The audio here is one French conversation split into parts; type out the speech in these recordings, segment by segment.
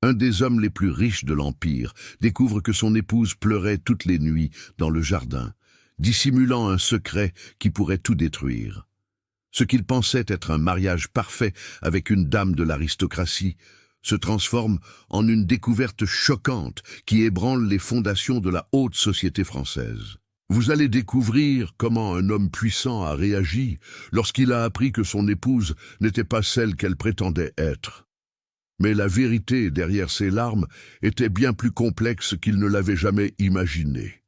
Un des hommes les plus riches de l'Empire découvre que son épouse pleurait toutes les nuits dans le jardin, dissimulant un secret qui pourrait tout détruire. Ce qu'il pensait être un mariage parfait avec une dame de l'aristocratie se transforme en une découverte choquante qui ébranle les fondations de la haute société française. Vous allez découvrir comment un homme puissant a réagi lorsqu'il a appris que son épouse n'était pas celle qu'elle prétendait être. Mais la vérité derrière ses larmes était bien plus complexe qu'il ne l'avait jamais imaginé.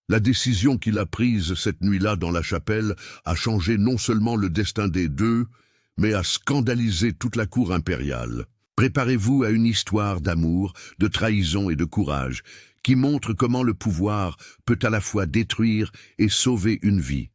La décision qu'il a prise cette nuit-là dans la chapelle a changé non seulement le destin des deux, mais a scandalisé toute la cour impériale. Préparez-vous à une histoire d'amour, de trahison et de courage, qui montre comment le pouvoir peut à la fois détruire et sauver une vie.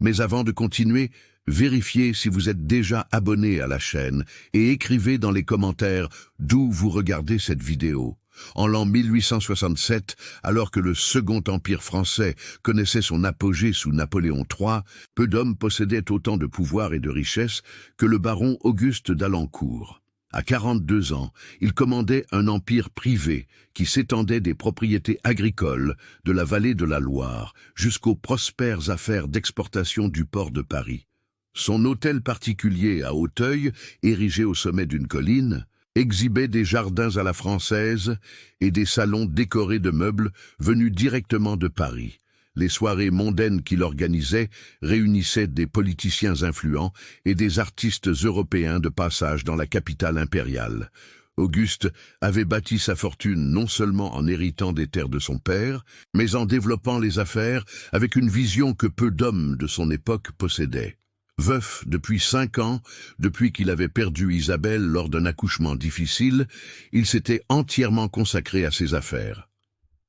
Mais avant de continuer, vérifiez si vous êtes déjà abonné à la chaîne et écrivez dans les commentaires d'où vous regardez cette vidéo. En l'an 1867, alors que le Second Empire français connaissait son apogée sous Napoléon III, peu d'hommes possédaient autant de pouvoir et de richesse que le baron Auguste d'Alencourt. À 42 ans, il commandait un empire privé qui s'étendait des propriétés agricoles de la vallée de la Loire jusqu'aux prospères affaires d'exportation du port de Paris. Son hôtel particulier à Auteuil, érigé au sommet d'une colline, exhibait des jardins à la française et des salons décorés de meubles venus directement de Paris. Les soirées mondaines qu'il organisait réunissaient des politiciens influents et des artistes européens de passage dans la capitale impériale. Auguste avait bâti sa fortune non seulement en héritant des terres de son père, mais en développant les affaires avec une vision que peu d'hommes de son époque possédaient. Veuf depuis 5 ans, depuis qu'il avait perdu Isabelle lors d'un accouchement difficile, il s'était entièrement consacré à ses affaires.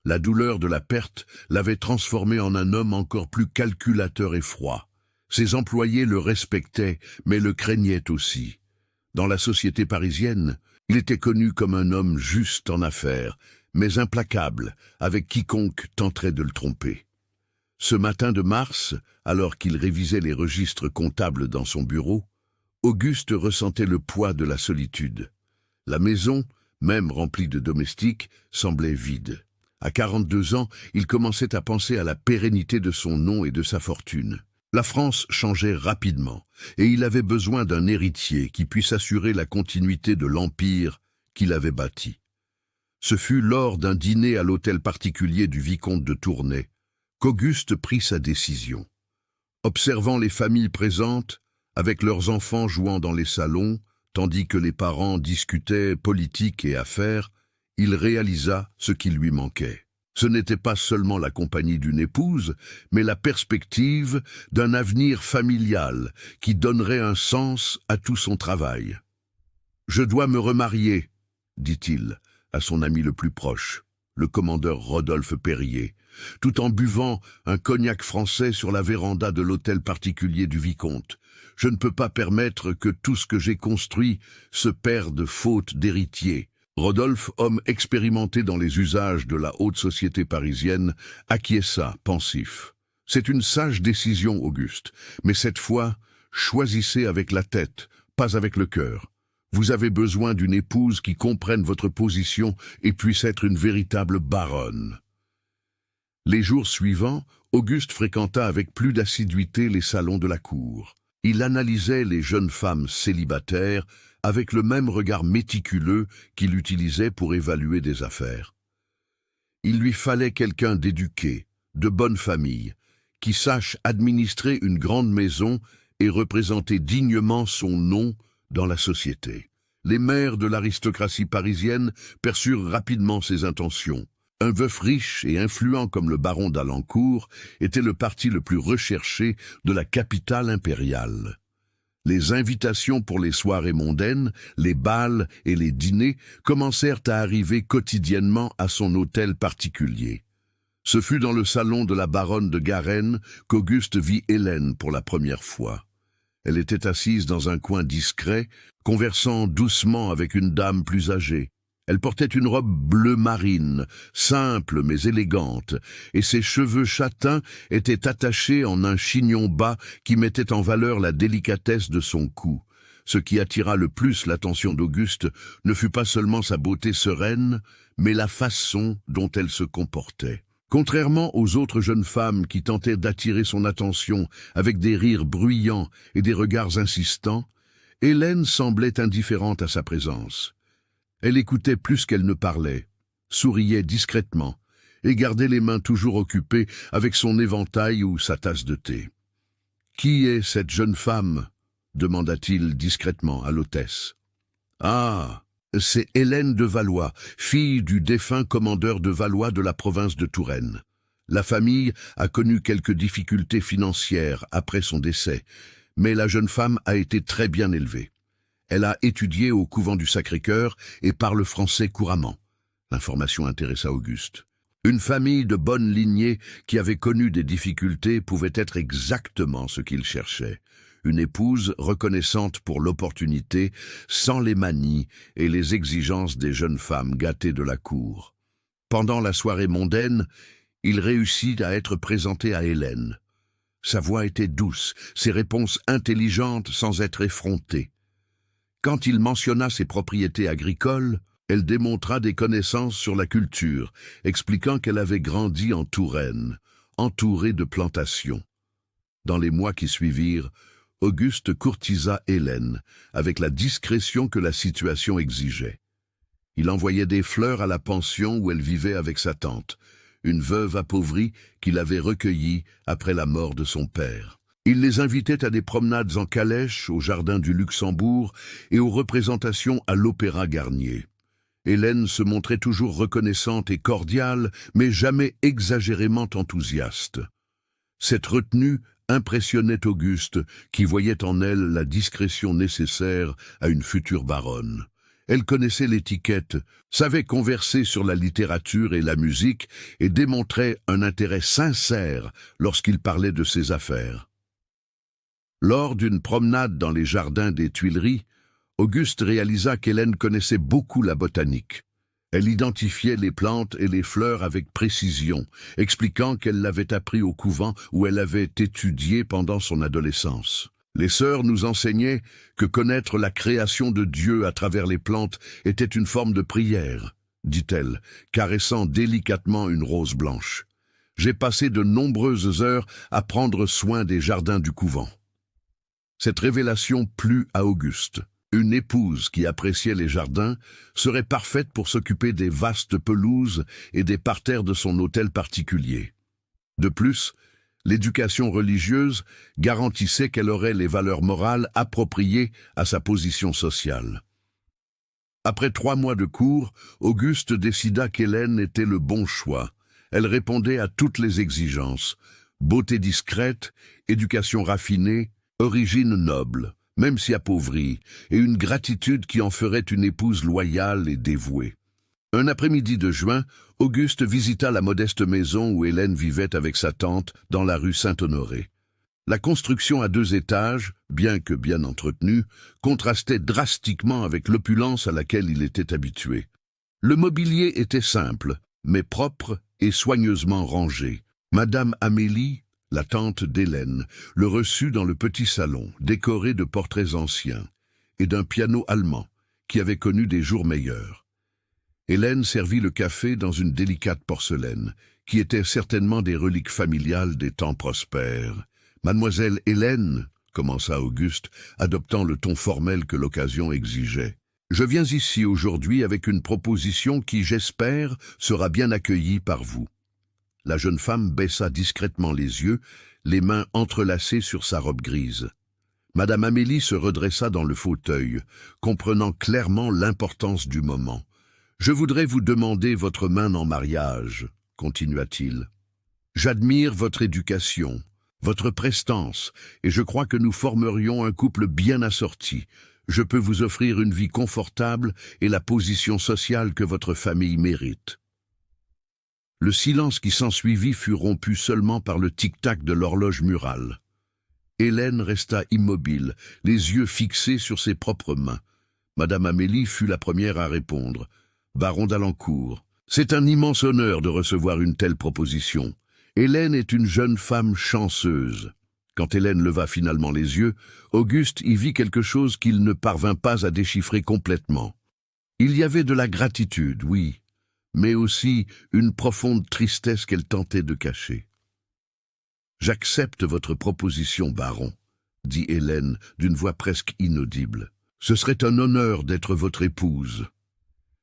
La douleur de la perte l'avait transformé en un homme encore plus calculateur et froid. Ses employés le respectaient, mais le craignaient aussi. Dans la société parisienne, il était connu comme un homme juste en affaires, mais implacable avec quiconque tenterait de le tromper. Ce matin de mars, alors qu'il révisait les registres comptables dans son bureau, Auguste ressentait le poids de la solitude. La maison, même remplie de domestiques, semblait vide. À 42 ans, il commençait à penser à la pérennité de son nom et de sa fortune. La France changeait rapidement, et il avait besoin d'un héritier qui puisse assurer la continuité de l'empire qu'il avait bâti. Ce fut lors d'un dîner à l'hôtel particulier du vicomte de Tournai qu'Auguste prit sa décision. Observant les familles présentes, avec leurs enfants jouant dans les salons, tandis que les parents discutaient politique et affaires, il réalisa ce qui lui manquait. Ce n'était pas seulement la compagnie d'une épouse, mais la perspective d'un avenir familial qui donnerait un sens à tout son travail. « Je dois me remarier », dit-il à son ami le plus proche, le commandeur Rodolphe Périer, tout en buvant un cognac français sur la véranda de l'hôtel particulier du vicomte. « Je ne peux pas permettre que tout ce que j'ai construit se perde faute d'héritier. » Rodolphe, homme expérimenté dans les usages de la haute société parisienne, acquiesça, pensif. « C'est une sage décision, Auguste, mais cette fois, choisissez avec la tête, pas avec le cœur. Vous avez besoin d'une épouse qui comprenne votre position et puisse être une véritable baronne. » Les jours suivants, Auguste fréquenta avec plus d'assiduité les salons de la cour. Il analysait les jeunes femmes célibataires avec le même regard méticuleux qu'il utilisait pour évaluer des affaires. Il lui fallait quelqu'un d'éduqué, de bonne famille, qui sache administrer une grande maison et représenter dignement son nom dans la société. Les mères de l'aristocratie parisienne perçurent rapidement ses intentions. Un veuf riche et influent comme le baron d'Alencourt était le parti le plus recherché de la capitale impériale. Les invitations pour les soirées mondaines, les bals et les dîners commencèrent à arriver quotidiennement à son hôtel particulier. Ce fut dans le salon de la baronne de Garenne qu'Auguste vit Hélène pour la première fois. Elle était assise dans un coin discret, conversant doucement avec une dame plus âgée. Elle portait une robe bleu marine, simple mais élégante, et ses cheveux châtains étaient attachés en un chignon bas qui mettait en valeur la délicatesse de son cou. Ce qui attira le plus l'attention d'Auguste ne fut pas seulement sa beauté sereine, mais la façon dont elle se comportait. Contrairement aux autres jeunes femmes qui tentaient d'attirer son attention avec des rires bruyants et des regards insistants, Hélène semblait indifférente à sa présence. Elle écoutait plus qu'elle ne parlait, souriait discrètement et gardait les mains toujours occupées avec son éventail ou sa tasse de thé. « Qui est cette jeune femme ?» demanda-t-il discrètement à l'hôtesse. « Ah, c'est Hélène de Valois, fille du défunt commandeur de Valois de la province de Touraine. La famille a connu quelques difficultés financières après son décès, mais la jeune femme a été très bien élevée. Elle a étudié au couvent du Sacré-Cœur et parle français couramment. » L'information intéressa Auguste. Une famille de bonne lignée qui avait connu des difficultés pouvait être exactement ce qu'il cherchait. Une épouse reconnaissante pour l'opportunité, sans les manies et les exigences des jeunes femmes gâtées de la cour. Pendant la soirée mondaine, il réussit à être présenté à Hélène. Sa voix était douce, ses réponses intelligentes sans être effrontées. Quand il mentionna ses propriétés agricoles, elle démontra des connaissances sur la culture, expliquant qu'elle avait grandi en Touraine, entourée de plantations. Dans les mois qui suivirent, Auguste courtisa Hélène, avec la discrétion que la situation exigeait. Il envoyait des fleurs à la pension où elle vivait avec sa tante, une veuve appauvrie qu'il avait recueillie après la mort de son père. Il les invitait à des promenades en calèche au jardin du Luxembourg et aux représentations à l'Opéra Garnier. Hélène se montrait toujours reconnaissante et cordiale, mais jamais exagérément enthousiaste. Cette retenue impressionnait Auguste, qui voyait en elle la discrétion nécessaire à une future baronne. Elle connaissait l'étiquette, savait converser sur la littérature et la musique et démontrait un intérêt sincère lorsqu'il parlait de ses affaires. Lors d'une promenade dans les jardins des Tuileries, Auguste réalisa qu'Hélène connaissait beaucoup la botanique. Elle identifiait les plantes et les fleurs avec précision, expliquant qu'elle l'avait appris au couvent où elle avait étudié pendant son adolescence. Les sœurs nous enseignaient que connaître la création de Dieu à travers les plantes était une forme de prière, dit-elle, caressant délicatement une rose blanche. J'ai passé de nombreuses heures à prendre soin des jardins du couvent. Cette révélation plut à Auguste. Une épouse qui appréciait les jardins serait parfaite pour s'occuper des vastes pelouses et des parterres de son hôtel particulier. De plus, l'éducation religieuse garantissait qu'elle aurait les valeurs morales appropriées à sa position sociale. Après 3 mois de cours, Auguste décida qu'Hélène était le bon choix. Elle répondait à toutes les exigences. Beauté discrète, éducation raffinée, origine noble, même si appauvrie, et une gratitude qui en ferait une épouse loyale et dévouée. Un après-midi de juin, Auguste visita la modeste maison où Hélène vivait avec sa tante dans la rue Saint-Honoré. La construction à 2 étages, bien que bien entretenue, contrastait drastiquement avec l'opulence à laquelle il était habitué. Le mobilier était simple, mais propre et soigneusement rangé. Madame Amélie, la tante d'Hélène, le reçut dans le petit salon, décoré de portraits anciens, et d'un piano allemand, qui avait connu des jours meilleurs. Hélène servit le café dans une délicate porcelaine, qui était certainement des reliques familiales des temps prospères. « Mademoiselle Hélène » commença Auguste, adoptant le ton formel que l'occasion exigeait. « Je viens ici aujourd'hui avec une proposition qui, j'espère, sera bien accueillie par vous. » La jeune femme baissa discrètement les yeux, les mains entrelacées sur sa robe grise. Madame Amélie se redressa dans le fauteuil, comprenant clairement l'importance du moment. « Je voudrais vous demander votre main en mariage, » continua-t-il. « J'admire votre éducation, votre prestance, et je crois que nous formerions un couple bien assorti. Je peux vous offrir une vie confortable et la position sociale que votre famille mérite. » Le silence qui s'ensuivit fut rompu seulement par le tic-tac de l'horloge murale. Hélène resta immobile, les yeux fixés sur ses propres mains. Madame Amélie fut la première à répondre. « Baron d'Alencourt, c'est un immense honneur de recevoir une telle proposition. Hélène est une jeune femme chanceuse. Quand Hélène leva finalement les yeux, Auguste y vit quelque chose qu'il ne parvint pas à déchiffrer complètement. Il y avait de la gratitude, oui, mais aussi une profonde tristesse qu'elle tentait de cacher. « J'accepte votre proposition, baron, » dit Hélène d'une voix presque inaudible. « Ce serait un honneur d'être votre épouse. »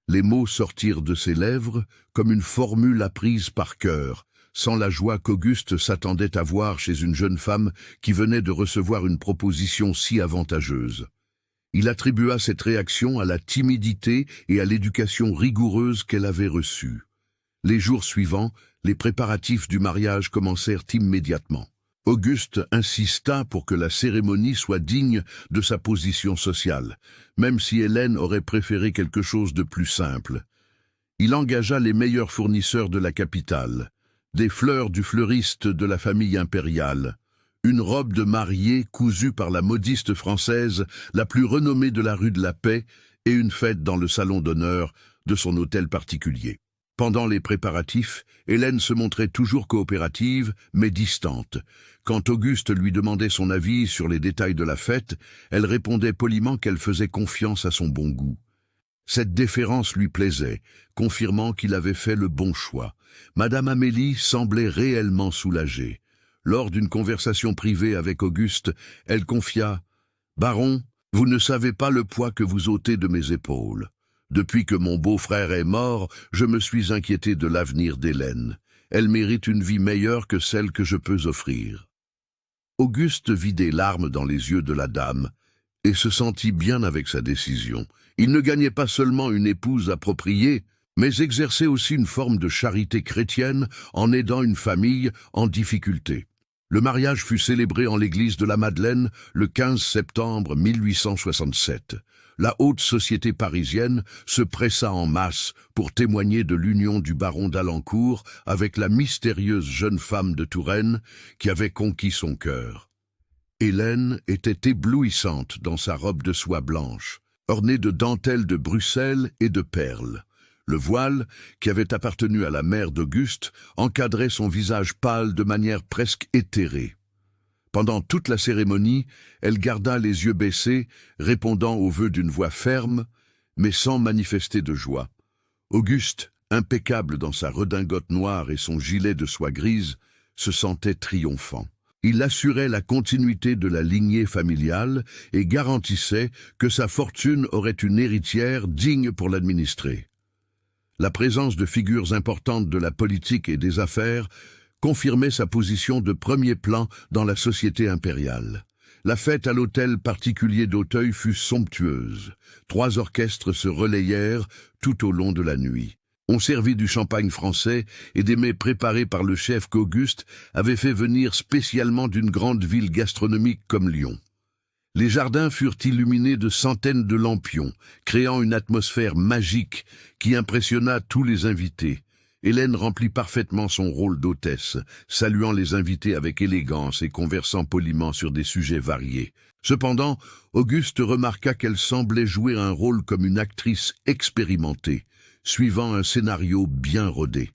Les mots sortirent de ses lèvres comme une formule apprise par cœur, sans la joie qu'Auguste s'attendait à voir chez une jeune femme qui venait de recevoir une proposition si avantageuse. Il attribua cette réaction à la timidité et à l'éducation rigoureuse qu'elle avait reçue. Les jours suivants, les préparatifs du mariage commencèrent immédiatement. Auguste insista pour que la cérémonie soit digne de sa position sociale, même si Hélène aurait préféré quelque chose de plus simple. Il engagea les meilleurs fournisseurs de la capitale, des fleurs du fleuriste de la famille impériale, une robe de mariée cousue par la modiste française la plus renommée de la rue de la Paix et une fête dans le salon d'honneur de son hôtel particulier. Pendant les préparatifs, Hélène se montrait toujours coopérative, mais distante. Quand Auguste lui demandait son avis sur les détails de la fête, elle répondait poliment qu'elle faisait confiance à son bon goût. Cette déférence lui plaisait, confirmant qu'il avait fait le bon choix. Madame Amélie semblait réellement soulagée. Lors d'une conversation privée avec Auguste, elle confia « Baron, vous ne savez pas le poids que vous ôtez de mes épaules. Depuis que mon beau-frère est mort, je me suis inquiété de l'avenir d'Hélène. Elle mérite une vie meilleure que celle que je peux offrir. » Auguste vit des larmes dans les yeux de la dame et se sentit bien avec sa décision. Il ne gagnait pas seulement une épouse appropriée, mais exerçait aussi une forme de charité chrétienne en aidant une famille en difficulté. Le mariage fut célébré en l'église de la Madeleine le 15 septembre 1867. La haute société parisienne se pressa en masse pour témoigner de l'union du baron d'Alencourt avec la mystérieuse jeune femme de Touraine qui avait conquis son cœur. Hélène était éblouissante dans sa robe de soie blanche, ornée de dentelles de Bruxelles et de perles. Le voile, qui avait appartenu à la mère d'Auguste, encadrait son visage pâle de manière presque éthérée. Pendant toute la cérémonie, elle garda les yeux baissés, répondant aux vœux d'une voix ferme, mais sans manifester de joie. Auguste, impeccable dans sa redingote noire et son gilet de soie grise, se sentait triomphant. Il assurait la continuité de la lignée familiale et garantissait que sa fortune aurait une héritière digne pour l'administrer. La présence de figures importantes de la politique et des affaires confirmait sa position de premier plan dans la société impériale. La fête à l'hôtel particulier d'Auteuil fut somptueuse. 3 orchestres se relayèrent tout au long de la nuit. On servit du champagne français et des mets préparés par le chef qu'Auguste avait fait venir spécialement d'une grande ville gastronomique comme Lyon. Les jardins furent illuminés de centaines de lampions, créant une atmosphère magique qui impressionna tous les invités. Hélène remplit parfaitement son rôle d'hôtesse, saluant les invités avec élégance et conversant poliment sur des sujets variés. Cependant, Auguste remarqua qu'elle semblait jouer un rôle comme une actrice expérimentée, suivant un scénario bien rodé.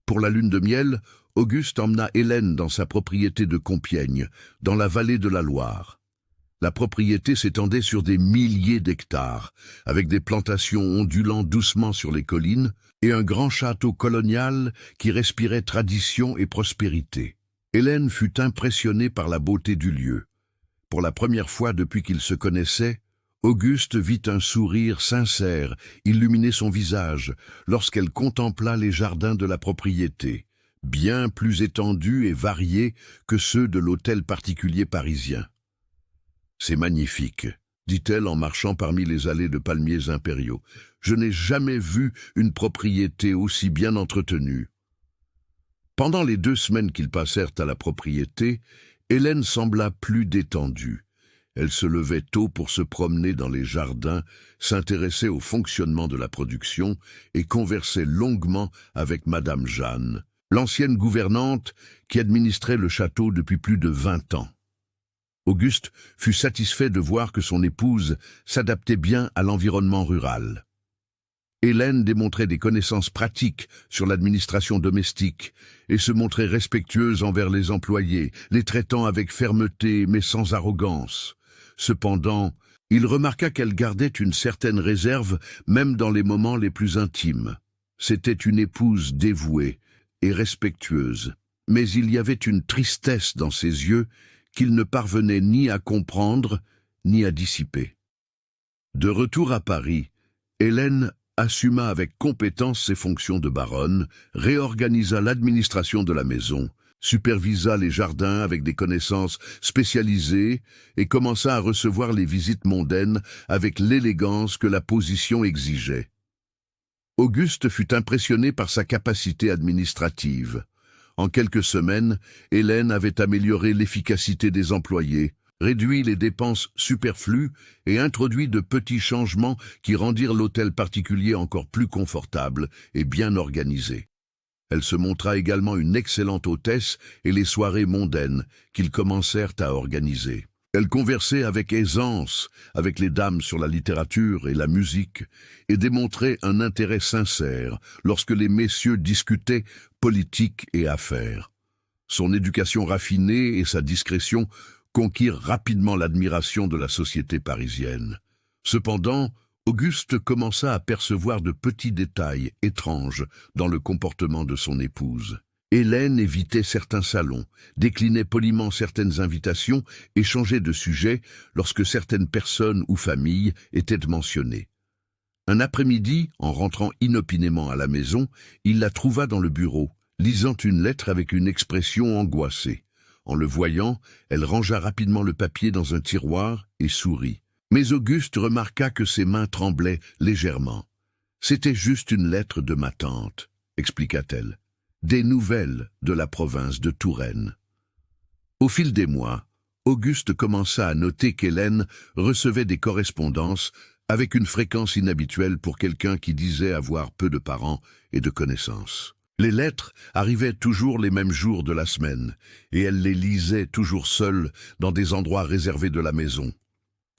Pour la lune de miel, Auguste emmena Hélène dans sa propriété de Compiègne, dans la vallée de la Loire. La propriété s'étendait sur des milliers d'hectares, avec des plantations ondulant doucement sur les collines et un grand château colonial qui respirait tradition et prospérité. Hélène fut impressionnée par la beauté du lieu. Pour la première fois depuis qu'ils se connaissaient, Auguste vit un sourire sincère illuminer son visage lorsqu'elle contempla les jardins de la propriété, bien plus étendus et variés que ceux de l'hôtel particulier parisien. « C'est magnifique », dit-elle en marchant parmi les allées de palmiers impériaux. « Je n'ai jamais vu une propriété aussi bien entretenue. » Pendant les 2 semaines qu'ils passèrent à la propriété, Hélène sembla plus détendue. Elle se levait tôt pour se promener dans les jardins, s'intéressait au fonctionnement de la production et conversait longuement avec Madame Jeanne, l'ancienne gouvernante qui administrait le château depuis plus de 20 ans. Auguste fut satisfait de voir que son épouse s'adaptait bien à l'environnement rural. Hélène démontrait des connaissances pratiques sur l'administration domestique et se montrait respectueuse envers les employés, les traitant avec fermeté mais sans arrogance. Cependant, il remarqua qu'elle gardait une certaine réserve même dans les moments les plus intimes. C'était une épouse dévouée et respectueuse, mais il y avait une tristesse dans ses yeux qu'il ne parvenait ni à comprendre ni à dissiper. De retour à Paris, Hélène assuma avec compétence ses fonctions de baronne, réorganisa l'administration de la maison, supervisa les jardins avec des connaissances spécialisées et commença à recevoir les visites mondaines avec l'élégance que la position exigeait. Auguste fut impressionné par sa capacité administrative. En quelques semaines, Hélène avait amélioré l'efficacité des employés, réduit les dépenses superflues et introduit de petits changements qui rendirent l'hôtel particulier encore plus confortable et bien organisé. Elle se montra également une excellente hôtesse et les soirées mondaines qu'ils commencèrent à organiser. Elle conversait avec aisance avec les dames sur la littérature et la musique et démontrait un intérêt sincère lorsque les messieurs discutaient politique et affaires. Son éducation raffinée et sa discrétion conquirent rapidement l'admiration de la société parisienne. Cependant, Auguste commença à percevoir de petits détails étranges dans le comportement de son épouse. Hélène évitait certains salons, déclinait poliment certaines invitations et changeait de sujet lorsque certaines personnes ou familles étaient mentionnées. Un après-midi, en rentrant inopinément à la maison, il la trouva dans le bureau, lisant une lettre avec une expression angoissée. En le voyant, elle rangea rapidement le papier dans un tiroir et sourit. Mais Auguste remarqua que ses mains tremblaient légèrement. « C'était juste une lettre de ma tante », expliqua-t-elle. « Des nouvelles de la province de Touraine. » Au fil des mois, Auguste commença à noter qu'Hélène recevait des correspondances avec une fréquence inhabituelle pour quelqu'un qui disait avoir peu de parents et de connaissances. Les lettres arrivaient toujours les mêmes jours de la semaine, et elle les lisait toujours seule dans des endroits réservés de la maison.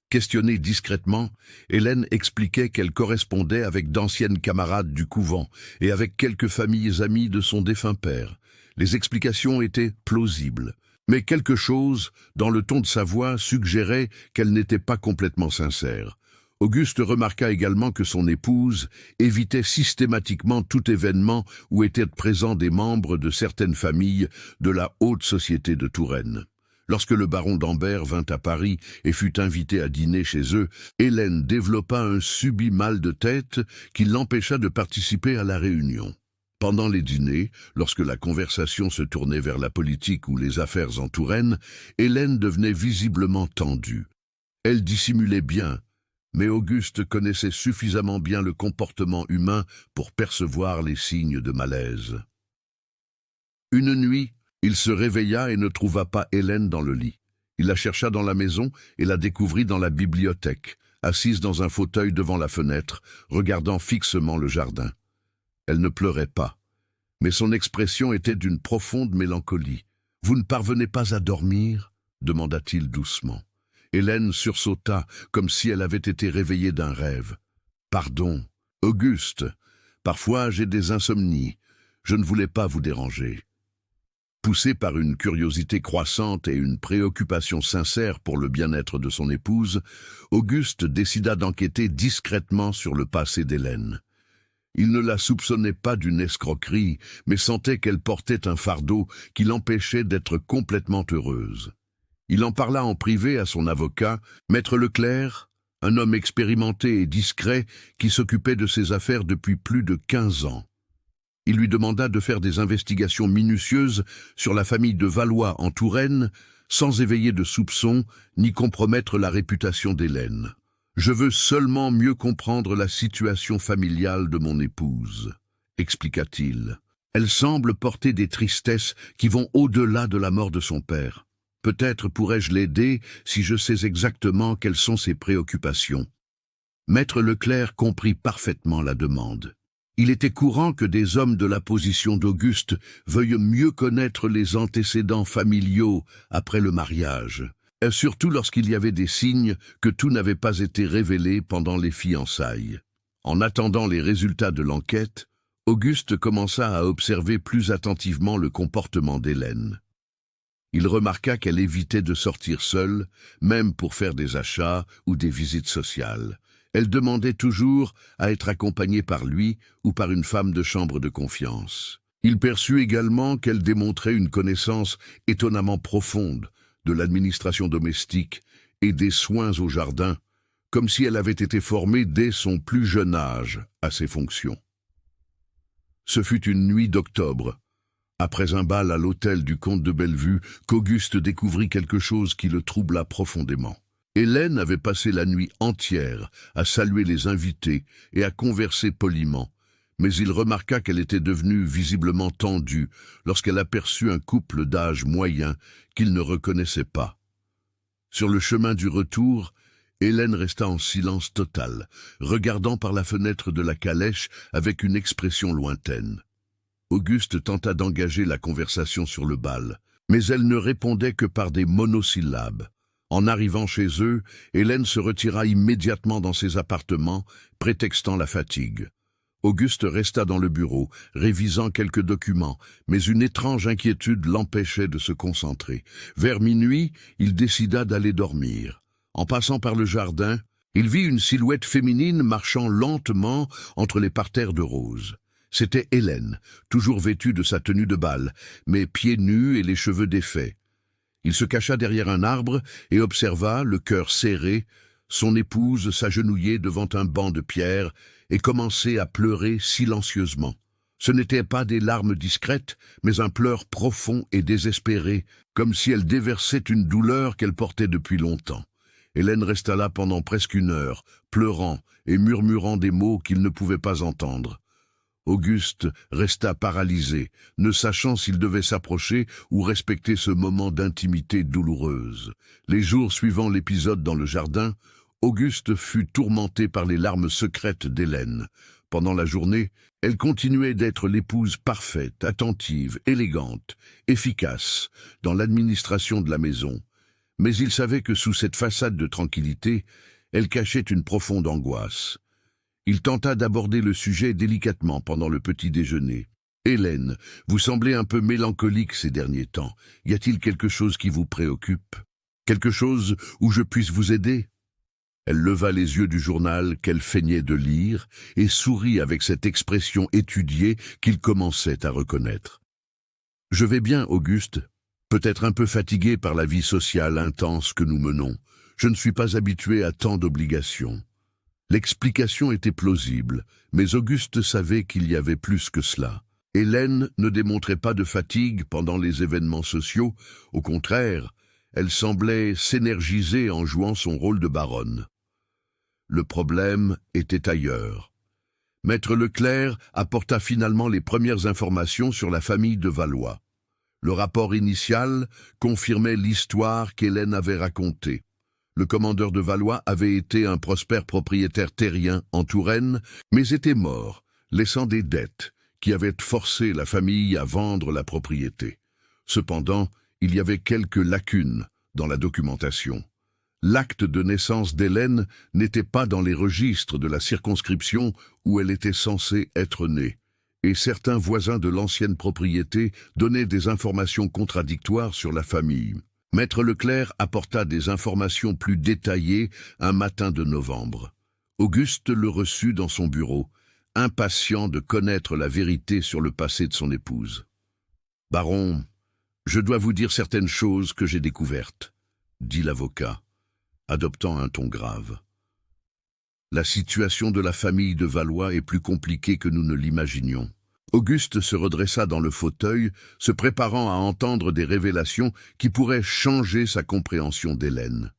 Questionnée discrètement, Hélène expliquait qu'elle correspondait avec d'anciennes camarades du couvent et avec quelques familles amies de son défunt père. Les explications étaient plausibles, mais quelque chose, dans le ton de sa voix, suggérait qu'elle n'était pas complètement sincère. Auguste remarqua également que son épouse évitait systématiquement tout événement où étaient présents des membres de certaines familles de la haute société de Touraine. Lorsque le baron d'Ambert vint à Paris et fut invité à dîner chez eux, Hélène développa un subit mal de tête qui l'empêcha de participer à la réunion. Pendant les dîners, lorsque la conversation se tournait vers la politique ou les affaires en Touraine, Hélène devenait visiblement tendue. Elle dissimulait bien, mais Auguste connaissait suffisamment bien le comportement humain pour percevoir les signes de malaise. Une nuit, il se réveilla et ne trouva pas Hélène dans le lit. Il la chercha dans la maison et la découvrit dans la bibliothèque, assise dans un fauteuil devant la fenêtre, regardant fixement le jardin. Elle ne pleurait pas, mais son expression était d'une profonde mélancolie. « Vous ne parvenez pas à dormir ?» demanda-t-il doucement. Hélène sursauta, comme si elle avait été réveillée d'un rêve. « Pardon, Auguste, parfois j'ai des insomnies. Je ne voulais pas vous déranger. » Poussé par une curiosité croissante et une préoccupation sincère pour le bien-être de son épouse, Auguste décida d'enquêter discrètement sur le passé d'Hélène. Il ne la soupçonnait pas d'une escroquerie, mais sentait qu'elle portait un fardeau qui l'empêchait d'être complètement heureuse. Il en parla en privé à son avocat, Maître Leclerc, un homme expérimenté et discret qui s'occupait de ses affaires depuis plus de 15 ans. Il lui demanda de faire des investigations minutieuses sur la famille de Valois en Touraine, sans éveiller de soupçons ni compromettre la réputation d'Hélène. « Je veux seulement mieux comprendre la situation familiale de mon épouse », expliqua-t-il. « Elle semble porter des tristesses qui vont au-delà de la mort de son père. Peut-être pourrais-je l'aider si je sais exactement quelles sont ses préoccupations. » Maître Leclerc comprit parfaitement la demande. Il était courant que des hommes de la position d'Auguste veuillent mieux connaître les antécédents familiaux après le mariage, surtout lorsqu'il y avait des signes que tout n'avait pas été révélé pendant les fiançailles. En attendant les résultats de l'enquête, Auguste commença à observer plus attentivement le comportement d'Hélène. Il remarqua qu'elle évitait de sortir seule, même pour faire des achats ou des visites sociales. Elle demandait toujours à être accompagnée par lui ou par une femme de chambre de confiance. Il perçut également qu'elle démontrait une connaissance étonnamment profonde de l'administration domestique et des soins au jardin, comme si elle avait été formée dès son plus jeune âge à ces fonctions. Ce fut une nuit d'octobre, après un bal à l'hôtel du comte de Bellevue, qu'Auguste découvrit quelque chose qui le troubla profondément. Hélène avait passé la nuit entière à saluer les invités et à converser poliment, mais il remarqua qu'elle était devenue visiblement tendue lorsqu'elle aperçut un couple d'âge moyen qu'il ne reconnaissait pas. Sur le chemin du retour, Hélène resta en silence total, regardant par la fenêtre de la calèche avec une expression lointaine. Auguste tenta d'engager la conversation sur le bal, mais elle ne répondait que par des monosyllabes. En arrivant chez eux, Hélène se retira immédiatement dans ses appartements, prétextant la fatigue. Auguste resta dans le bureau, révisant quelques documents, mais une étrange inquiétude l'empêchait de se concentrer. Vers minuit, il décida d'aller dormir. En passant par le jardin, il vit une silhouette féminine marchant lentement entre les parterres de roses. C'était Hélène, toujours vêtue de sa tenue de bal, mais pieds nus et les cheveux défaits. Il se cacha derrière un arbre et observa, le cœur serré, son épouse s'agenouiller devant un banc de pierre et commencer à pleurer silencieusement. Ce n'étaient pas des larmes discrètes, mais un pleur profond et désespéré, comme si elle déversait une douleur qu'elle portait depuis longtemps. Hélène resta là pendant presque une heure, pleurant et murmurant des mots qu'il ne pouvait pas entendre. Auguste resta paralysé, ne sachant s'il devait s'approcher ou respecter ce moment d'intimité douloureuse. Les jours suivant l'épisode dans le jardin, Auguste fut tourmenté par les larmes secrètes d'Hélène. Pendant la journée, elle continuait d'être l'épouse parfaite, attentive, élégante, efficace dans l'administration de la maison. Mais il savait que sous cette façade de tranquillité, elle cachait une profonde angoisse. Il tenta d'aborder le sujet délicatement pendant le petit déjeuner. « Hélène, vous semblez un peu mélancolique ces derniers temps. Y a-t-il quelque chose qui vous préoccupe? Quelque chose où je puisse vous aider ?» Elle leva les yeux du journal qu'elle feignait de lire et sourit avec cette expression étudiée qu'il commençait à reconnaître. « Je vais bien, Auguste. Peut-être un peu fatigué par la vie sociale intense que nous menons. Je ne suis pas habitué à tant d'obligations. » L'explication était plausible, mais Auguste savait qu'il y avait plus que cela. Hélène ne démontrait pas de fatigue pendant les événements sociaux, au contraire, elle semblait s'énergiser en jouant son rôle de baronne. Le problème était ailleurs. Maître Leclerc apporta finalement les premières informations sur la famille de Valois. Le rapport initial confirmait l'histoire qu'Hélène avait racontée. Le commandeur de Valois avait été un prospère propriétaire terrien en Touraine, mais était mort, laissant des dettes qui avaient forcé la famille à vendre la propriété. Cependant, il y avait quelques lacunes dans la documentation. L'acte de naissance d'Hélène n'était pas dans les registres de la circonscription où elle était censée être née, et certains voisins de l'ancienne propriété donnaient des informations contradictoires sur la famille. Maître Leclerc apporta des informations plus détaillées un matin de novembre. Auguste le reçut dans son bureau, impatient de connaître la vérité sur le passé de son épouse. « Baron, je dois vous dire certaines choses que j'ai découvertes, » dit l'avocat, adoptant un ton grave. « La situation de la famille de Valois est plus compliquée que nous ne l'imaginions. » Auguste se redressa dans le fauteuil, se préparant à entendre des révélations qui pourraient changer sa compréhension d'Hélène.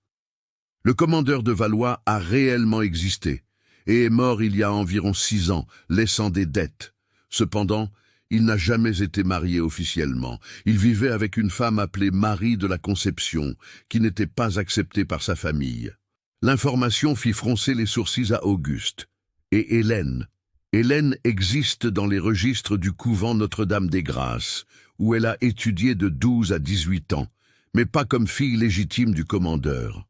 Le commandeur de Valois a réellement existé et est mort il y a environ 6 ans, laissant des dettes. Cependant, il n'a jamais été marié officiellement. Il vivait avec une femme appelée Marie de la Conception, qui n'était pas acceptée par sa famille. L'information fit froncer les sourcils à Auguste. Et Hélène existe dans les registres du couvent Notre-Dame-des-Grâces, où elle a étudié de 12 à 18 ans, mais pas comme fille légitime du commandeur.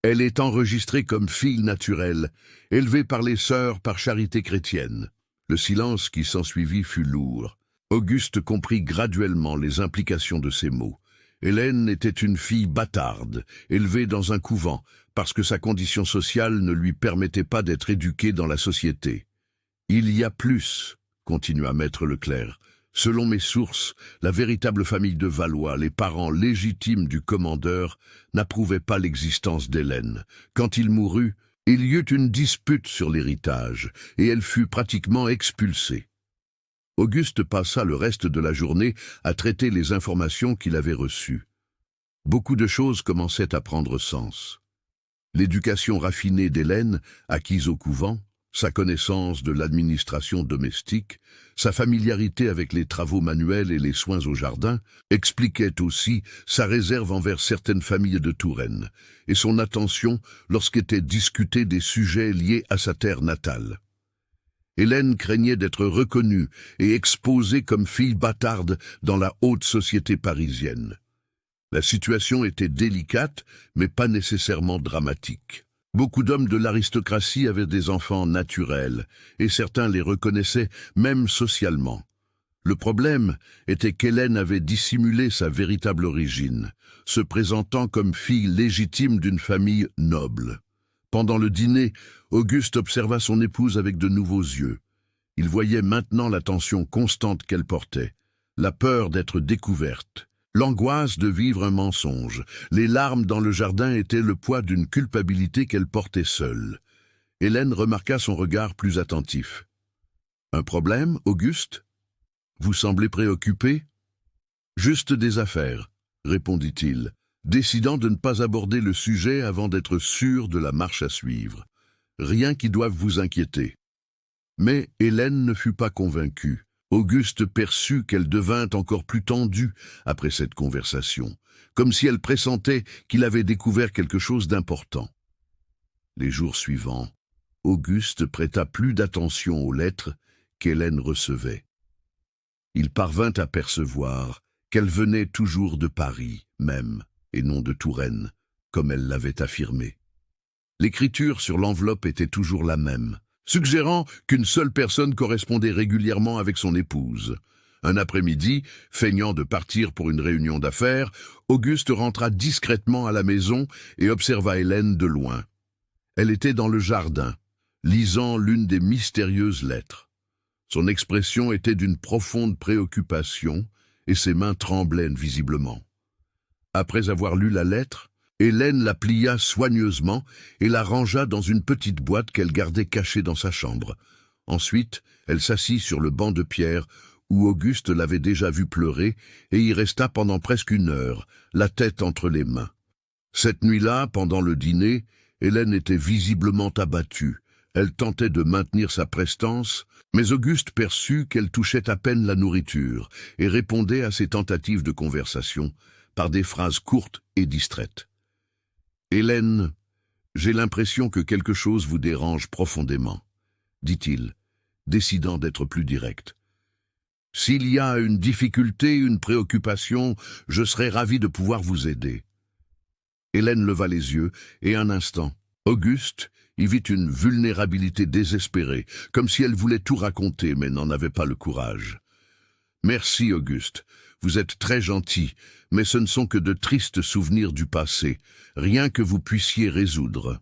Elle est enregistrée comme fille naturelle, élevée par les sœurs par charité chrétienne. Le silence qui s'ensuivit fut lourd. Auguste comprit graduellement les implications de ces mots. Hélène était une fille bâtarde, élevée dans un couvent, parce que sa condition sociale ne lui permettait pas d'être éduquée dans la société. « Il y a plus », continua maître Leclerc. « Selon mes sources, la véritable famille de Valois, les parents légitimes du commandeur, n'approuvaient pas l'existence d'Hélène. Quand il mourut, il y eut une dispute sur l'héritage, et elle fut pratiquement expulsée. » Auguste passa le reste de la journée à traiter les informations qu'il avait reçues. Beaucoup de choses commençaient à prendre sens. L'éducation raffinée d'Hélène, acquise au couvent, sa connaissance de l'administration domestique, sa familiarité avec les travaux manuels et les soins au jardin, expliquaient aussi sa réserve envers certaines familles de Touraine et son attention lorsqu'étaient discutés des sujets liés à sa terre natale. Hélène craignait d'être reconnue et exposée comme fille bâtarde dans la haute société parisienne. La situation était délicate, mais pas nécessairement dramatique. Beaucoup d'hommes de l'aristocratie avaient des enfants naturels, et certains les reconnaissaient même socialement. Le problème était qu'Hélène avait dissimulé sa véritable origine, se présentant comme fille légitime d'une famille noble. Pendant le dîner, Auguste observa son épouse avec de nouveaux yeux. Il voyait maintenant la tension constante qu'elle portait, la peur d'être découverte, l'angoisse de vivre un mensonge. Les larmes dans le jardin étaient le poids d'une culpabilité qu'elle portait seule. Hélène remarqua son regard plus attentif. « Un problème, Auguste ? Vous semblez préoccupé ? » « Juste des affaires, » répondit-il, décidant de ne pas aborder le sujet avant d'être sûr de la marche à suivre. « Rien qui doive vous inquiéter. » Mais Hélène ne fut pas convaincue. Auguste perçut qu'elle devint encore plus tendue après cette conversation, comme si elle pressentait qu'il avait découvert quelque chose d'important. Les jours suivants, Auguste prêta plus d'attention aux lettres qu'Hélène recevait. Il parvint à percevoir qu'elle venait toujours de Paris même, et non de Touraine, comme elle l'avait affirmé. L'écriture sur l'enveloppe était toujours la même, suggérant qu'une seule personne correspondait régulièrement avec son épouse. Un après-midi, feignant de partir pour une réunion d'affaires, Auguste rentra discrètement à la maison et observa Hélène de loin. Elle était dans le jardin, lisant l'une des mystérieuses lettres. Son expression était d'une profonde préoccupation et ses mains tremblaient visiblement. Après avoir lu la lettre, Hélène la plia soigneusement et la rangea dans une petite boîte qu'elle gardait cachée dans sa chambre. Ensuite, elle s'assit sur le banc de pierre où Auguste l'avait déjà vu pleurer et y resta pendant presque 1 heure, la tête entre les mains. Cette nuit-là, pendant le dîner, Hélène était visiblement abattue. Elle tentait de maintenir sa prestance, mais Auguste perçut qu'elle touchait à peine la nourriture et répondait à ses tentatives de conversation par des phrases courtes et distraites. « Hélène, j'ai l'impression que quelque chose vous dérange profondément, » dit-il, décidant d'être plus direct. « S'il y a une difficulté, une préoccupation, je serai ravi de pouvoir vous aider. » Hélène leva les yeux, et un instant, Auguste y vit une vulnérabilité désespérée, comme si elle voulait tout raconter, mais n'en avait pas le courage. « Merci, Auguste. Vous êtes très gentil, mais ce ne sont que de tristes souvenirs du passé, rien que vous puissiez résoudre. »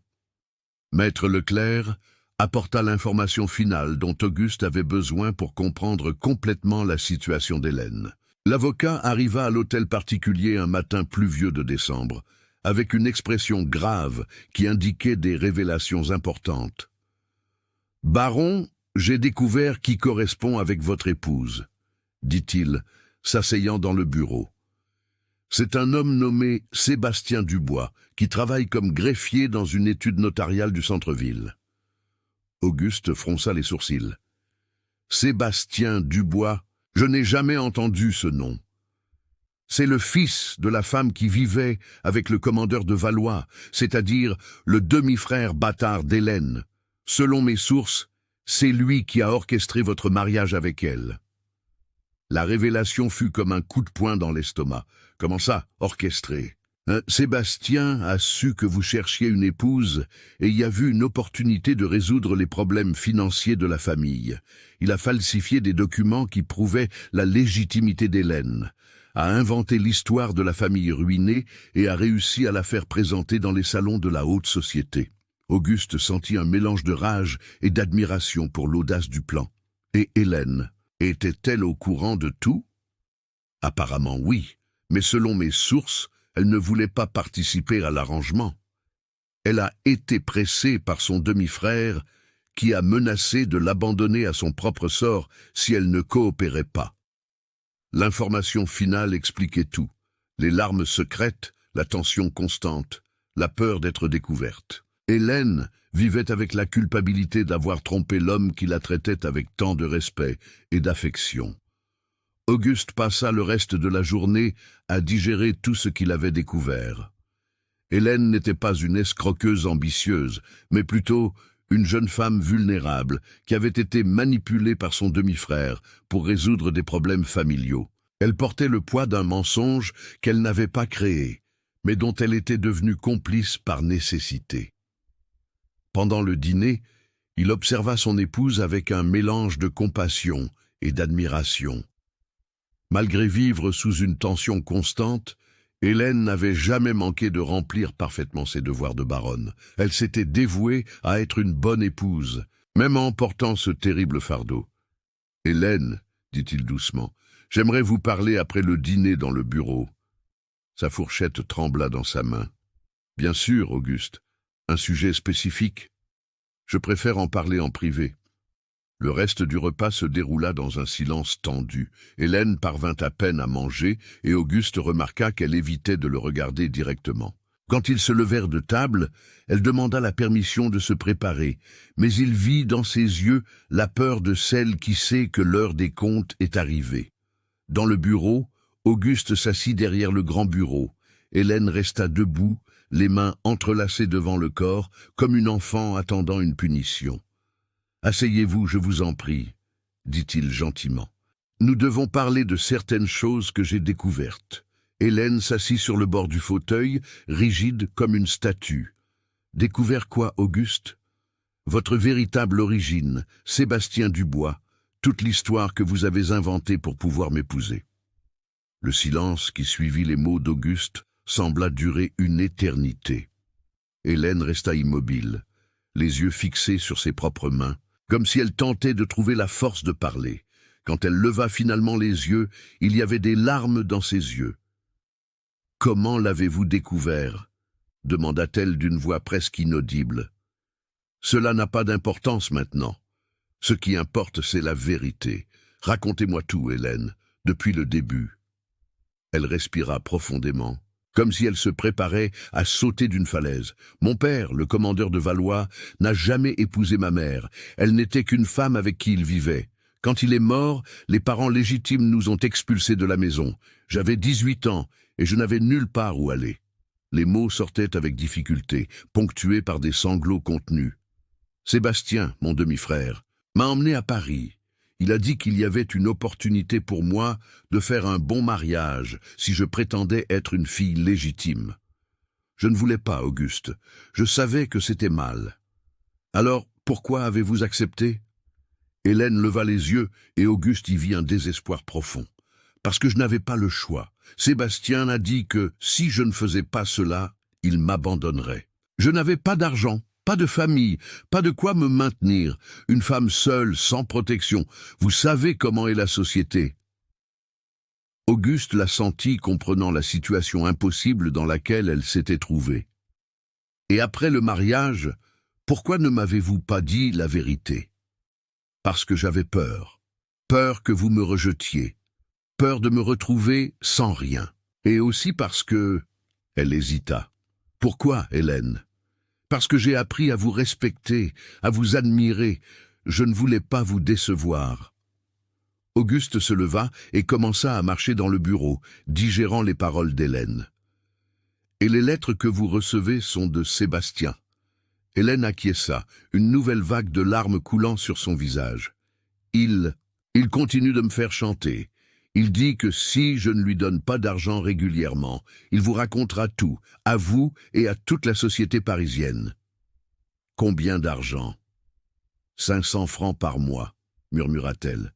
Maître Leclerc apporta l'information finale dont Auguste avait besoin pour comprendre complètement la situation d'Hélène. L'avocat arriva à l'hôtel particulier un matin pluvieux de décembre, avec une expression grave qui indiquait des révélations importantes. « Baron, j'ai découvert qui correspond avec votre épouse, » dit-il, s'asseyant dans le bureau. C'est un homme nommé Sébastien Dubois, qui travaille comme greffier dans une étude notariale du centre-ville. Auguste fronça les sourcils. Sébastien Dubois, je n'ai jamais entendu ce nom. C'est le fils de la femme qui vivait avec le commandeur de Valois, c'est-à-dire le demi-frère bâtard d'Hélène. Selon mes sources, c'est lui qui a orchestré votre mariage avec elle. La révélation fut comme un coup de poing dans l'estomac. Comment ça, orchestré? Sébastien a su que vous cherchiez une épouse et y a vu une opportunité de résoudre les problèmes financiers de la famille. Il a falsifié des documents qui prouvaient la légitimité d'Hélène, a inventé l'histoire de la famille ruinée et a réussi à la faire présenter dans les salons de la haute société. Auguste sentit un mélange de rage et d'admiration pour l'audace du plan. Et Hélène, était-elle au courant de tout? Apparemment oui, mais selon mes sources, elle ne voulait pas participer à l'arrangement. Elle a été pressée par son demi-frère qui a menacé de l'abandonner à son propre sort si elle ne coopérait pas. L'information finale expliquait tout. Les larmes secrètes, la tension constante, la peur d'être découverte. Hélène vivait avec la culpabilité d'avoir trompé l'homme qui la traitait avec tant de respect et d'affection. Auguste passa le reste de la journée à digérer tout ce qu'il avait découvert. Hélène n'était pas une escroqueuse ambitieuse, mais plutôt une jeune femme vulnérable qui avait été manipulée par son demi-frère pour résoudre des problèmes familiaux. Elle portait le poids d'un mensonge qu'elle n'avait pas créé, mais dont elle était devenue complice par nécessité. Pendant le dîner, il observa son épouse avec un mélange de compassion et d'admiration. Malgré vivre sous une tension constante, Hélène n'avait jamais manqué de remplir parfaitement ses devoirs de baronne. Elle s'était dévouée à être une bonne épouse, même en portant ce terrible fardeau. « Hélène, dit-il doucement, j'aimerais vous parler après le dîner dans le bureau. » Sa fourchette trembla dans sa main. « Bien sûr, Auguste. Un sujet spécifique. Je préfère en parler en privé. » Le reste du repas se déroula dans un silence tendu. Hélène parvint à peine à manger et Auguste remarqua qu'elle évitait de le regarder directement. Quand ils se levèrent de table, elle demanda la permission de se préparer, mais il vit dans ses yeux la peur de celle qui sait que l'heure des comptes est arrivée. Dans le bureau, Auguste s'assit derrière le grand bureau. Hélène resta debout, les mains entrelacées devant le corps, comme une enfant attendant une punition. « Asseyez-vous, je vous en prie, » dit-il gentiment. « Nous devons parler de certaines choses que j'ai découvertes. » Hélène s'assit sur le bord du fauteuil, rigide comme une statue. « Découvert quoi, Auguste ? Votre véritable origine, Sébastien Dubois, toute l'histoire que vous avez inventée pour pouvoir m'épouser. » Le silence qui suivit les mots d'Auguste sembla durer une éternité. Hélène resta immobile, les yeux fixés sur ses propres mains, comme si elle tentait de trouver la force de parler. Quand elle leva finalement les yeux, il y avait des larmes dans ses yeux. « Comment l'avez-vous découvert ?» demanda-t-elle d'une voix presque inaudible. « Cela n'a pas d'importance maintenant. Ce qui importe, c'est la vérité. Racontez-moi tout, Hélène, depuis le début. » Elle respira profondément, comme si elle se préparait à sauter d'une falaise. « Mon père, le commandeur de Valois, n'a jamais épousé ma mère. Elle n'était qu'une femme avec qui il vivait. Quand il est mort, les parents légitimes nous ont expulsés de la maison. J'avais 18 ans et je n'avais nulle part où aller. » Les mots sortaient avec difficulté, ponctués par des sanglots contenus. « Sébastien, mon demi-frère, m'a emmené à Paris. Il a dit qu'il y avait une opportunité pour moi de faire un bon mariage si je prétendais être une fille légitime. Je ne voulais pas, Auguste. Je savais que c'était mal. Alors, pourquoi avez-vous accepté ?» Hélène leva les yeux et Auguste y vit un désespoir profond. « Parce que je n'avais pas le choix. Sébastien a dit que si je ne faisais pas cela, il m'abandonnerait. Je n'avais pas d'argent. Pas de famille, pas de quoi me maintenir, une femme seule, sans protection. Vous savez comment est la société. » Auguste la sentit, comprenant la situation impossible dans laquelle elle s'était trouvée. « Et après le mariage, pourquoi ne m'avez-vous pas dit la vérité ? » « Parce que j'avais peur. Peur que vous me rejetiez. Peur de me retrouver sans rien. Et aussi parce que... » Elle hésita. « Pourquoi, Hélène ? » « Parce que j'ai appris à vous respecter, à vous admirer. Je ne voulais pas vous décevoir. » Auguste se leva et commença à marcher dans le bureau, digérant les paroles d'Hélène. « Et les lettres que vous recevez sont de Sébastien. » Hélène acquiesça, une nouvelle vague de larmes coulant sur son visage. « Il continue de me faire chanter. Il dit que si je ne lui donne pas d'argent régulièrement, il vous racontera tout, à vous et à toute la société parisienne. Combien d'argent? 500 francs par mois, murmura-t-elle.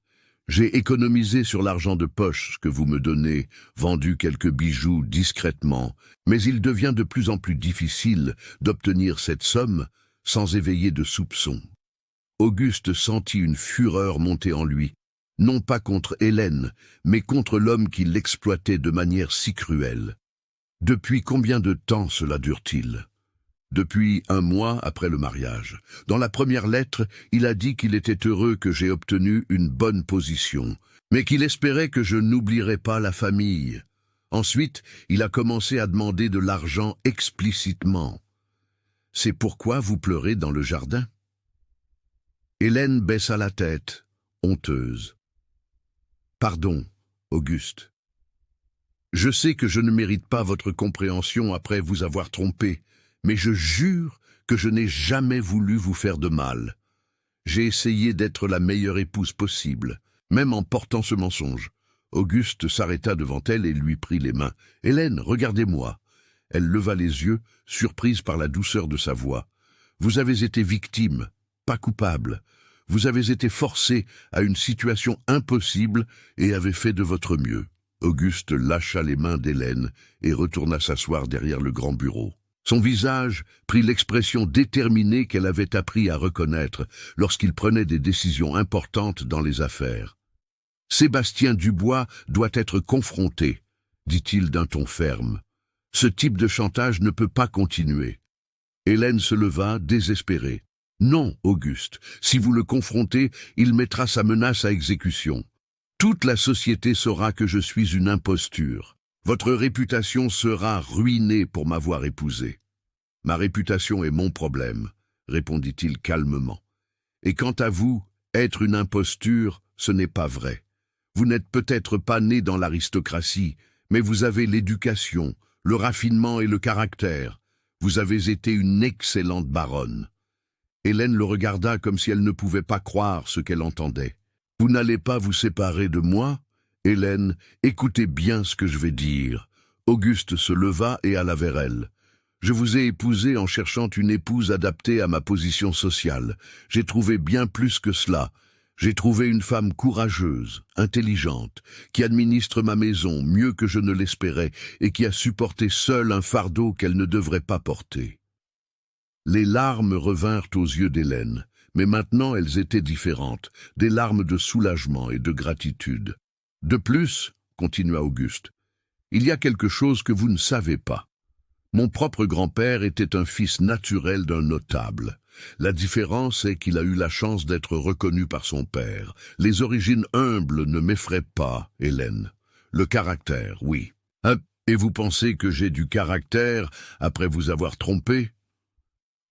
J'ai économisé sur l'argent de poche que vous me donnez, vendu quelques bijoux discrètement, mais il devient de plus en plus difficile d'obtenir cette somme sans éveiller de soupçons. Auguste sentit une fureur monter en lui, non pas contre Hélène, mais contre l'homme qui l'exploitait de manière si cruelle. Depuis combien de temps cela dure-t-il? Depuis 1 mois après le mariage. Dans la première lettre, il a dit qu'il était heureux que j'ai obtenu une bonne position, mais qu'il espérait que je n'oublierais pas la famille. Ensuite, il a commencé à demander de l'argent explicitement. C'est pourquoi vous pleurez dans le jardin? Hélène baissa la tête, honteuse. Pardon, Auguste. Je sais que je ne mérite pas votre compréhension après vous avoir trompé, mais je jure que je n'ai jamais voulu vous faire de mal. J'ai essayé d'être la meilleure épouse possible, même en portant ce mensonge. Auguste s'arrêta devant elle et lui prit les mains. « Hélène, regardez-moi !» Elle leva les yeux, surprise par la douceur de sa voix. « Vous avez été victime, pas coupable. Vous avez été forcée à une situation impossible et avez fait de votre mieux. » Auguste lâcha les mains d'Hélène et retourna s'asseoir derrière le grand bureau. Son visage prit l'expression déterminée qu'elle avait appris à reconnaître lorsqu'il prenait des décisions importantes dans les affaires. « Sébastien Dubois doit être confronté, » dit-il d'un ton ferme. « Ce type de chantage ne peut pas continuer. » Hélène se leva, désespérée. « Non, Auguste, si vous le confrontez, il mettra sa menace à exécution. Toute la société saura que je suis une imposture. Votre réputation sera ruinée pour m'avoir épousée. »« Ma réputation est mon problème, » répondit-il calmement. « Et quant à vous, être une imposture, ce n'est pas vrai. Vous n'êtes peut-être pas né dans l'aristocratie, mais vous avez l'éducation, le raffinement et le caractère. Vous avez été une excellente baronne. » Hélène le regarda comme si elle ne pouvait pas croire ce qu'elle entendait. « Vous n'allez pas vous séparer de moi ? Hélène, écoutez bien ce que je vais dire. » Auguste se leva et alla vers elle. « Je vous ai épousée en cherchant une épouse adaptée à ma position sociale. J'ai trouvé bien plus que cela. J'ai trouvé une femme courageuse, intelligente, qui administre ma maison mieux que je ne l'espérais et qui a supporté seule un fardeau qu'elle ne devrait pas porter. » Les larmes revinrent aux yeux d'Hélène, mais maintenant elles étaient différentes, des larmes de soulagement et de gratitude. « De plus, » continua Auguste, « il y a quelque chose que vous ne savez pas. Mon propre grand-père était un fils naturel d'un notable. La différence est qu'il a eu la chance d'être reconnu par son père. Les origines humbles ne m'effraient pas, Hélène. Le caractère, oui. Et vous pensez que j'ai du caractère après vous avoir trompé ?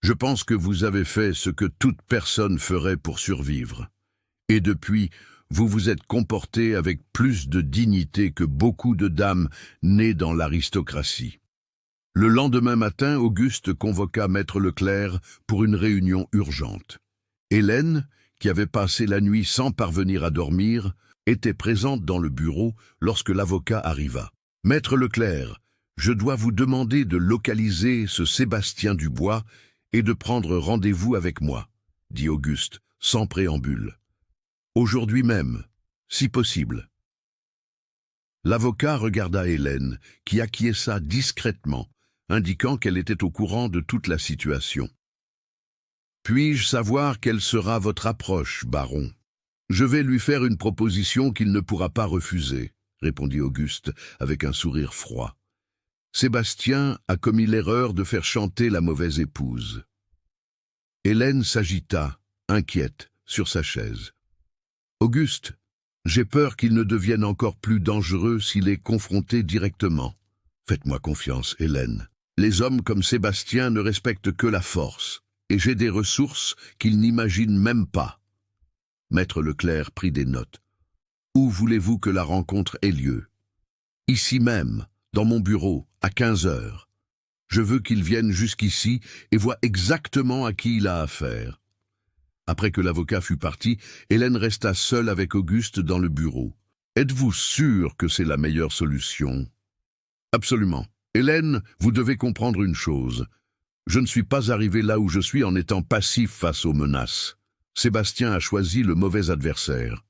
Je pense que vous avez fait ce que toute personne ferait pour survivre. Et depuis, vous vous êtes comporté avec plus de dignité que beaucoup de dames nées dans l'aristocratie. » Le lendemain matin, Auguste convoqua Maître Leclerc pour une réunion urgente. Hélène, qui avait passé la nuit sans parvenir à dormir, était présente dans le bureau lorsque l'avocat arriva. « Maître Leclerc, je dois vous demander de localiser ce Sébastien Dubois et de prendre rendez-vous avec moi, » dit Auguste, sans préambule. « Aujourd'hui même, si possible. » L'avocat regarda Hélène, qui acquiesça discrètement, indiquant qu'elle était au courant de toute la situation. « Puis-je savoir quelle sera votre approche, baron ? » « Je vais lui faire une proposition qu'il ne pourra pas refuser, » répondit Auguste avec un sourire froid. « Sébastien a commis l'erreur de faire chanter la mauvaise épouse. » Hélène s'agita, inquiète, sur sa chaise. « Auguste, j'ai peur qu'il ne devienne encore plus dangereux s'il est confronté directement. Faites-moi confiance, Hélène. Les hommes comme Sébastien ne respectent que la force, et j'ai des ressources qu'ils n'imaginent même pas. » Maître Leclerc prit des notes. « Où voulez-vous que la rencontre ait lieu ? » ?»« Ici même, dans mon bureau, à 15 heures. Je veux qu'il vienne jusqu'ici et voie exactement à qui il a affaire. » Après que l'avocat fut parti, Hélène resta seule avec Auguste dans le bureau. Êtes-vous sûr que c'est la meilleure solution? Absolument. Hélène, vous devez comprendre une chose. Je ne suis pas arrivé là où je suis en étant passif face aux menaces. Sébastien a choisi le mauvais adversaire.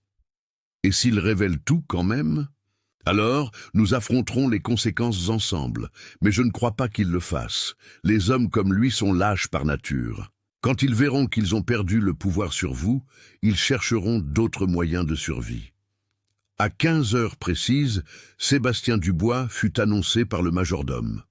Et s'il révèle tout quand même? Alors, nous affronterons les conséquences ensemble, mais je ne crois pas qu'il le fasse. Les hommes comme lui sont lâches par nature. Quand ils verront qu'ils ont perdu le pouvoir sur vous, ils chercheront d'autres moyens de survie. À 15 heures précises, Sébastien Dubois fut annoncé par le majordome.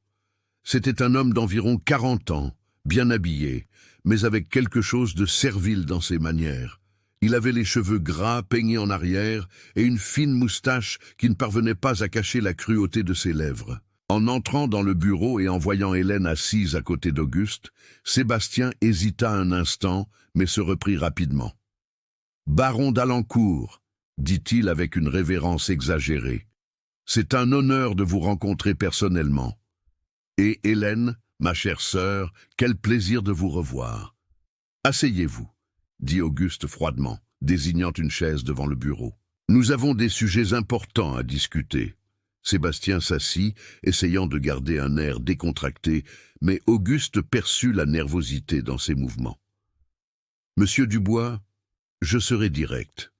C'était un homme d'environ 40 ans, bien habillé, mais avec quelque chose de servile dans ses manières. Il avait les cheveux gras peignés en arrière et une fine moustache qui ne parvenait pas à cacher la cruauté de ses lèvres. En entrant dans le bureau et en voyant Hélène assise à côté d'Auguste, Sébastien hésita un instant, mais se reprit rapidement. « Baron d'Alencourt », dit-il avec une révérence exagérée, « c'est un honneur de vous rencontrer personnellement. Et Hélène, ma chère sœur, quel plaisir de vous revoir. Asseyez-vous, dit Auguste froidement, désignant une chaise devant le bureau. Nous avons des sujets importants à discuter. Sébastien s'assit, essayant de garder un air décontracté, mais Auguste perçut la nervosité dans ses mouvements. Monsieur Dubois, je serai direct.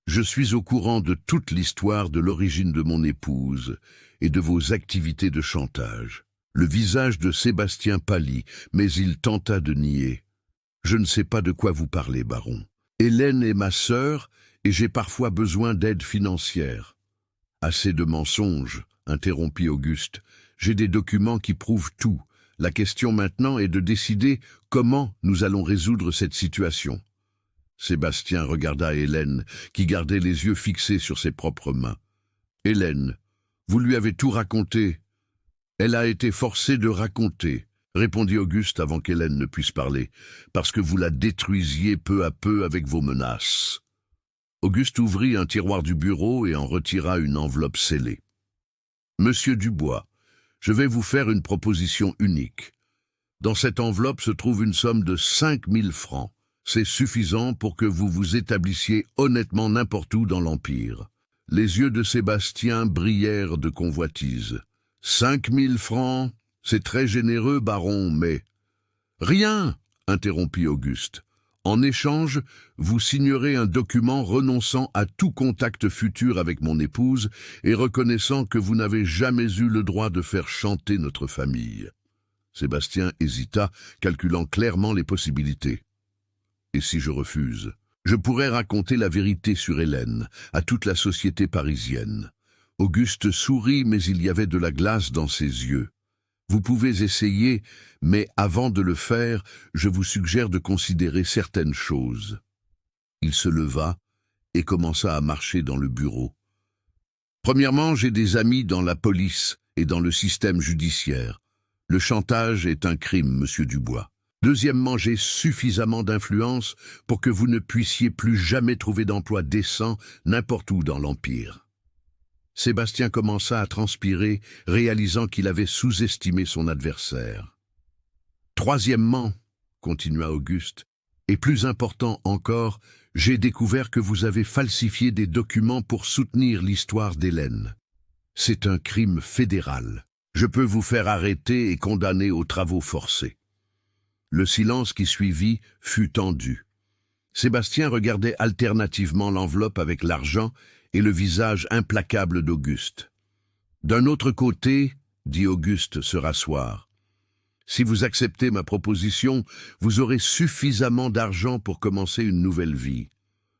Je suis au courant de toute l'histoire de l'origine de mon épouse et de vos activités de chantage. Le visage de Sébastien pâlit, mais il tenta de nier. Je ne sais pas de quoi vous parlez, baron. Hélène est ma sœur et j'ai parfois besoin d'aide financière. Assez de mensonges, interrompit Auguste. J'ai des documents qui prouvent tout. La question maintenant est de décider comment nous allons résoudre cette situation. Sébastien regarda Hélène, qui gardait les yeux fixés sur ses propres mains. Hélène, vous lui avez tout raconté. Elle a été forcée de raconter, répondit Auguste avant qu'Hélène ne puisse parler, parce que vous la détruisiez peu à peu avec vos menaces. Auguste ouvrit un tiroir du bureau et en retira une enveloppe scellée. Monsieur Dubois, je vais vous faire une proposition unique. Dans cette enveloppe se trouve une somme de 5 000 francs. C'est suffisant pour que vous vous établissiez honnêtement n'importe où dans l'Empire. Les yeux de Sébastien brillèrent de convoitise. 5 000 francs, c'est très généreux, baron, mais... Rien, interrompit Auguste. En échange, vous signerez un document renonçant à tout contact futur avec mon épouse et reconnaissant que vous n'avez jamais eu le droit de faire chanter notre famille. Sébastien hésita, calculant clairement les possibilités. Et si je refuse? Je pourrais raconter la vérité sur Hélène, à toute la société parisienne. Auguste sourit, mais il y avait de la glace dans ses yeux. Vous pouvez essayer, mais avant de le faire, je vous suggère de considérer certaines choses. Il se leva et commença à marcher dans le bureau. Premièrement, j'ai des amis dans la police et dans le système judiciaire. Le chantage est un crime, monsieur Dubois. Deuxièmement, j'ai suffisamment d'influence pour que vous ne puissiez plus jamais trouver d'emploi décent n'importe où dans l'Empire. Sébastien commença à transpirer, réalisant qu'il avait sous-estimé son adversaire. Troisièmement, continua Auguste, et plus important encore, j'ai découvert que vous avez falsifié des documents pour soutenir l'histoire d'Hélène. C'est un crime fédéral. Je peux vous faire arrêter et condamner aux travaux forcés. Le silence qui suivit fut tendu. Sébastien regardait alternativement l'enveloppe avec l'argent et le visage implacable d'Auguste. D'un autre côté, dit Auguste se rasseoir, si vous acceptez ma proposition, vous aurez suffisamment d'argent pour commencer une nouvelle vie.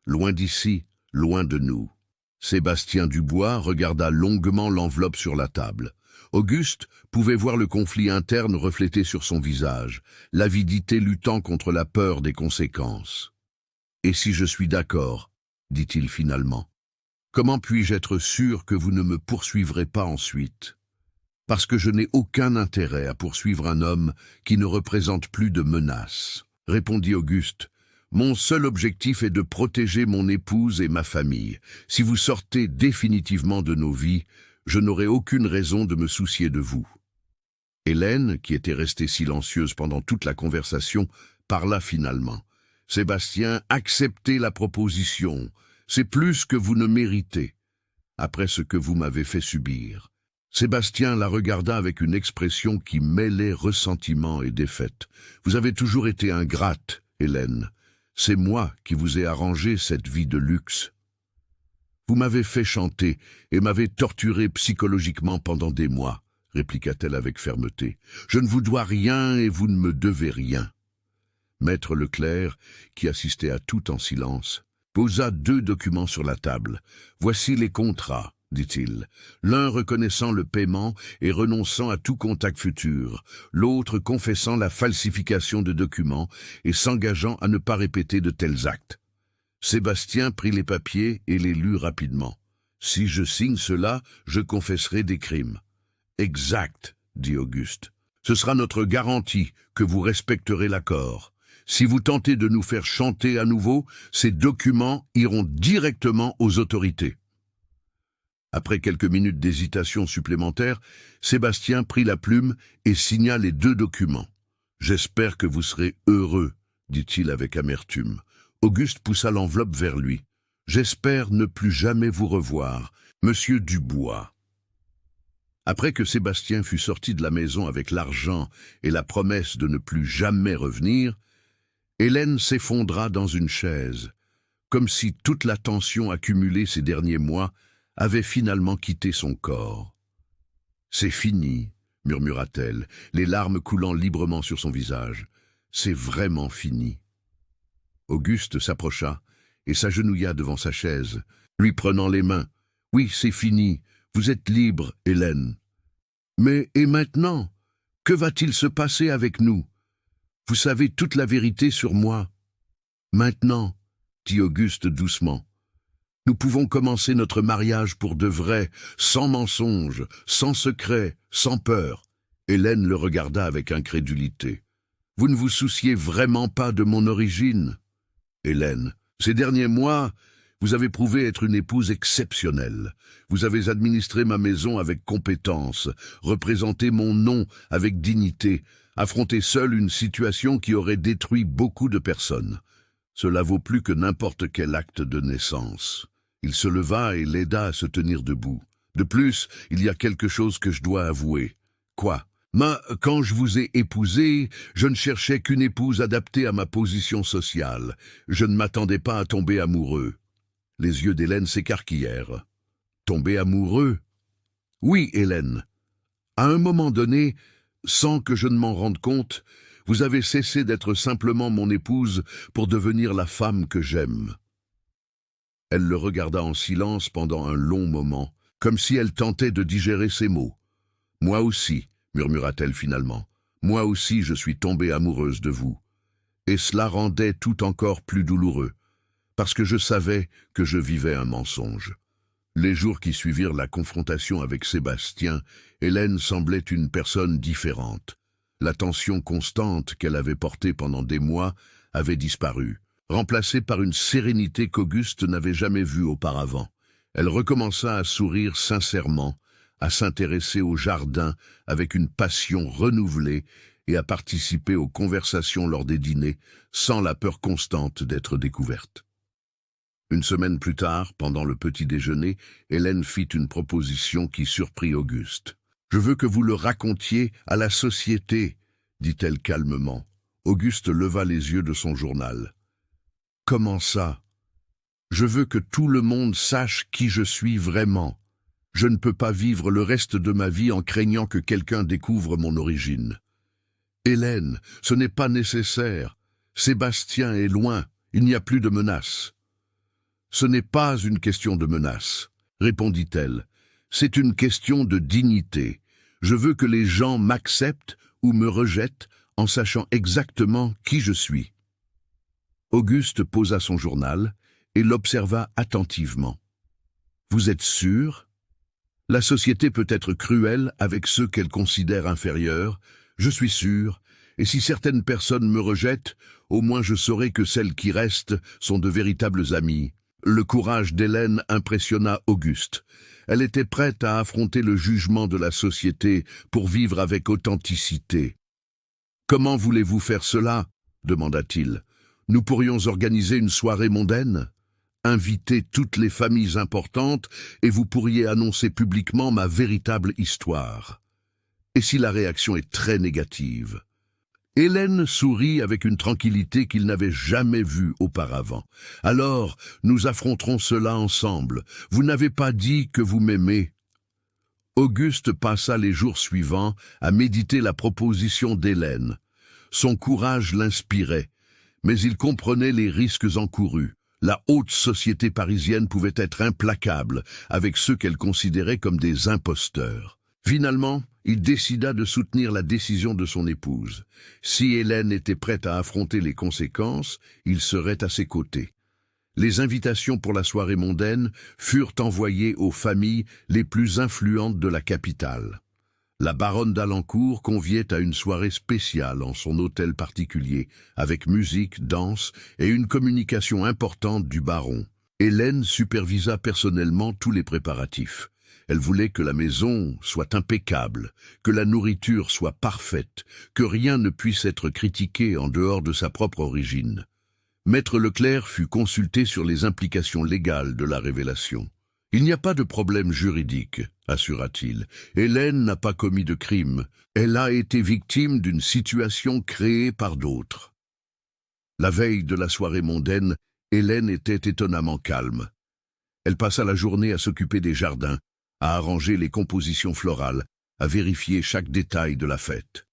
Loin d'ici, loin de nous. Sébastien Dubois regarda longuement l'enveloppe sur la table. Auguste pouvait voir le conflit interne reflété sur son visage, l'avidité luttant contre la peur des conséquences. « Et si je suis d'accord » dit-il finalement. « Comment puis-je être sûr que vous ne me poursuivrez pas ensuite ? Parce que je n'ai aucun intérêt à poursuivre un homme qui ne représente plus de menace, » répondit Auguste. « Mon seul objectif est de protéger mon épouse et ma famille. Si vous sortez définitivement de nos vies, je n'aurai aucune raison de me soucier de vous. » Hélène, qui était restée silencieuse pendant toute la conversation, parla finalement. « Sébastien, acceptez la proposition. C'est plus que vous ne méritez. après ce que vous m'avez fait subir. Sébastien la regarda avec une expression qui mêlait ressentiment et défaite. Vous avez toujours été ingrate, Hélène. C'est moi qui vous ai arrangé cette vie de luxe. Vous m'avez fait chanter et m'avez torturé psychologiquement pendant des mois, répliqua-t-elle avec fermeté. Je ne vous dois rien et vous ne me devez rien. Maître Leclerc, qui assistait à tout en silence, posa 2 documents sur la table. Voici les contrats, dit-il, l'un reconnaissant le paiement et renonçant à tout contact futur, l'autre confessant la falsification de documents et s'engageant à ne pas répéter de tels actes. Sébastien prit les papiers et les lut rapidement. « Si je signe cela, je confesserai des crimes. »« Exact, » dit Auguste. « Ce sera notre garantie que vous respecterez l'accord. Si vous tentez de nous faire chanter à nouveau, ces documents iront directement aux autorités. » Après quelques minutes d'hésitation supplémentaire, Sébastien prit la plume et signa les 2 documents. « J'espère que vous serez heureux, » dit-il avec amertume. Auguste poussa l'enveloppe vers lui. « J'espère ne plus jamais vous revoir, Monsieur Dubois. » Après que Sébastien fut sorti de la maison avec l'argent et la promesse de ne plus jamais revenir, Hélène s'effondra dans une chaise, comme si toute la tension accumulée ces derniers mois avait finalement quitté son corps. « C'est fini, » murmura-t-elle, les larmes coulant librement sur son visage. « C'est vraiment fini. » Auguste s'approcha et s'agenouilla devant sa chaise, lui prenant les mains. « Oui, c'est fini. Vous êtes libre, Hélène. Mais, et maintenant? Que va-t-il se passer avec nous? Vous savez toute la vérité sur moi. Maintenant, dit Auguste doucement, nous pouvons commencer notre mariage pour de vrai, sans mensonge, sans secret, sans peur. » Hélène le regarda avec incrédulité. « Vous ne vous souciez vraiment pas de mon origine? » Hélène, ces derniers mois, vous avez prouvé être une épouse exceptionnelle. Vous avez administré ma maison avec compétence, représenté mon nom avec dignité, affronté seule une situation qui aurait détruit beaucoup de personnes. Cela vaut plus que n'importe quel acte de naissance. Il se leva et l'aida à se tenir debout. De plus, il y a quelque chose que je dois avouer. Quoi? Quand je vous ai épousé, je ne cherchais qu'une épouse adaptée à ma position sociale. Je ne m'attendais pas à tomber amoureux. Les yeux d'Hélène s'écarquillèrent. Tomber amoureux? Oui, Hélène. À un moment donné, sans que je ne m'en rende compte, vous avez cessé d'être simplement mon épouse pour devenir la femme que j'aime. Elle le regarda en silence pendant un long moment, comme si elle tentait de digérer ses mots. Moi aussi, murmura-t-elle finalement. Moi aussi je suis tombée amoureuse de vous. Et cela rendait tout encore plus douloureux, parce que je savais que je vivais un mensonge. Les jours qui suivirent la confrontation avec Sébastien, Hélène semblait une personne différente. La tension constante qu'elle avait portée pendant des mois avait disparu, remplacée par une sérénité qu'Auguste n'avait jamais vue auparavant. Elle recommença à sourire sincèrement, à s'intéresser au jardin avec une passion renouvelée et à participer aux conversations lors des dîners, sans la peur constante d'être découverte. Une semaine plus tard, pendant le petit déjeuner, Hélène fit une proposition qui surprit Auguste. « Je veux que vous le racontiez à la société, » dit-elle calmement. Auguste leva les yeux de son journal. « Comment ça? Je veux que tout le monde sache qui je suis vraiment. Je ne peux pas vivre le reste de ma vie en craignant que quelqu'un découvre mon origine. » « Hélène, ce n'est pas nécessaire. Sébastien est loin, il n'y a plus de menace. » « Ce n'est pas une question de menace, » répondit-elle. « C'est une question de dignité. Je veux que les gens m'acceptent ou me rejettent en sachant exactement qui je suis. » Auguste posa son journal et l'observa attentivement. « Vous êtes sûr? La société peut être cruelle avec ceux qu'elle considère inférieurs, je suis sûr, et si certaines personnes me rejettent, au moins je saurai que celles qui restent sont de véritables amies. » Le courage d'Hélène impressionna Auguste. Elle était prête à affronter le jugement de la société pour vivre avec authenticité. « Comment voulez-vous faire cela ?» demanda-t-il. « Nous pourrions organiser une soirée mondaine ? inviter toutes les familles importantes et vous pourriez annoncer publiquement ma véritable histoire. Et si la réaction est très négative? Hélène sourit avec une tranquillité qu'il n'avait jamais vue auparavant. Alors, nous affronterons cela ensemble. Vous n'avez pas dit que vous m'aimez. Auguste passa les jours suivants à méditer la proposition d'Hélène. Son courage l'inspirait, mais il comprenait les risques encourus. La haute société parisienne pouvait être implacable avec ceux qu'elle considérait comme des imposteurs. Finalement, il décida de soutenir la décision de son épouse. Si Hélène était prête à affronter les conséquences, il serait à ses côtés. Les invitations pour la soirée mondaine furent envoyées aux familles les plus influentes de la capitale. La baronne d'Alencourt conviait à une soirée spéciale en son hôtel particulier, avec musique, danse et une communication importante du baron. Hélène supervisa personnellement tous les préparatifs. Elle voulait que la maison soit impeccable, que la nourriture soit parfaite, que rien ne puisse être critiqué en dehors de sa propre origine. Maître Leclerc fut consulté sur les implications légales de la révélation. « Il n'y a pas de problème juridique », assura-t-il. « Hélène n'a pas commis de crime. Elle a été victime d'une situation créée par d'autres. » La veille de la soirée mondaine, Hélène était étonnamment calme. Elle passa la journée à s'occuper des jardins, à arranger les compositions florales, à vérifier chaque détail de la fête.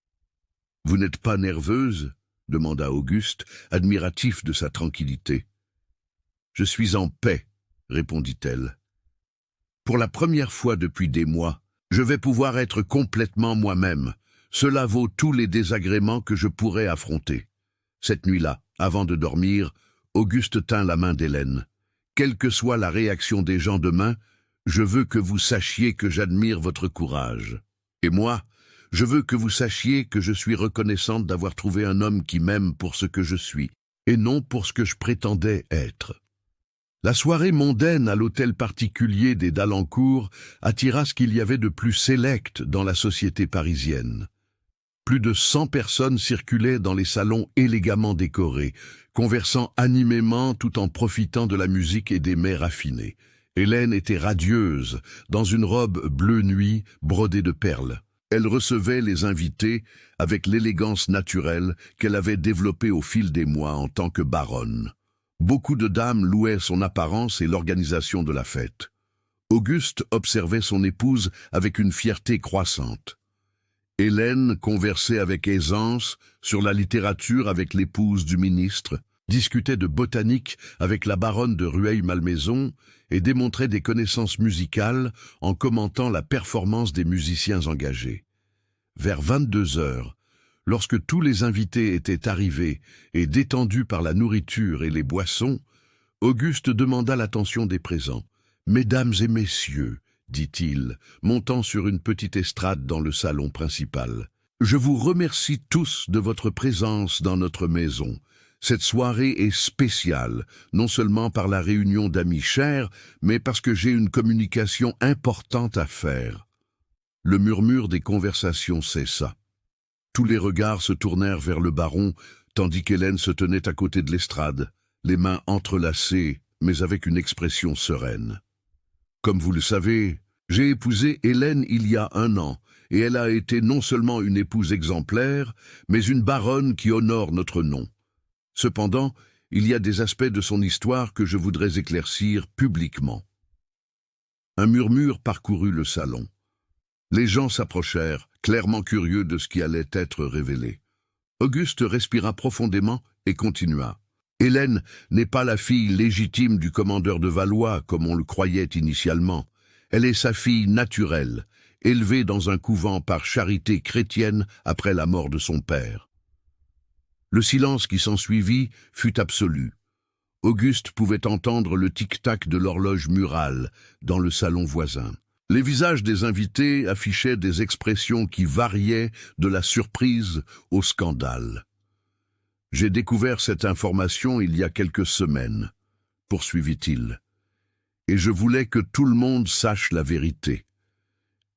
« Vous n'êtes pas nerveuse ?» demanda Auguste, admiratif de sa tranquillité. « Je suis en paix, » répondit-elle. « Pour la première fois depuis des mois, je vais pouvoir être complètement moi-même. Cela vaut tous les désagréments que je pourrais affronter. » Cette nuit-là, avant de dormir, Auguste tint la main d'Hélène. « Quelle que soit la réaction des gens demain, je veux que vous sachiez que j'admire votre courage. Et moi, je veux que vous sachiez que je suis reconnaissante d'avoir trouvé un homme qui m'aime pour ce que je suis, et non pour ce que je prétendais être. » La soirée mondaine à l'hôtel particulier des d'Alencourt attira ce qu'il y avait de plus sélect dans la société parisienne. Plus de 100 personnes circulaient dans les salons élégamment décorés, conversant animément tout en profitant de la musique et des mets raffinés. Hélène était radieuse, dans une robe bleu nuit brodée de perles. Elle recevait les invités avec l'élégance naturelle qu'elle avait développée au fil des mois en tant que baronne. Beaucoup de dames louaient son apparence et l'organisation de la fête. Auguste observait son épouse avec une fierté croissante. Hélène conversait avec aisance sur la littérature avec l'épouse du ministre, discutait de botanique avec la baronne de Rueil-Malmaison et démontrait des connaissances musicales en commentant la performance des musiciens engagés. Vers 22 heures, lorsque tous les invités étaient arrivés et détendus par la nourriture et les boissons, Auguste demanda l'attention des présents. « Mesdames et messieurs, » dit-il, montant sur une petite estrade dans le salon principal, « je vous remercie tous de votre présence dans notre maison. Cette soirée est spéciale, non seulement par la réunion d'amis chers, mais parce que j'ai une communication importante à faire. » Le murmure des conversations cessa. Tous les regards se tournèrent vers le baron, tandis qu'Hélène se tenait à côté de l'estrade, les mains entrelacées, mais avec une expression sereine. « Comme vous le savez, j'ai épousé Hélène il y a 1 an, et elle a été non seulement une épouse exemplaire, mais une baronne qui honore notre nom. Cependant, il y a des aspects de son histoire que je voudrais éclaircir publiquement. » Un murmure parcourut le salon. Les gens s'approchèrent, clairement curieux de ce qui allait être révélé. Auguste respira profondément et continua. « Hélène n'est pas la fille légitime du commandeur de Valois, comme on le croyait initialement. Elle est sa fille naturelle, élevée dans un couvent par charité chrétienne après la mort de son père. » Le silence qui s'ensuivit fut absolu. Auguste pouvait entendre le tic-tac de l'horloge murale dans le salon voisin. Les visages des invités affichaient des expressions qui variaient de la surprise au scandale. « J'ai découvert cette information il y a quelques semaines, » poursuivit-il, « et je voulais que tout le monde sache la vérité.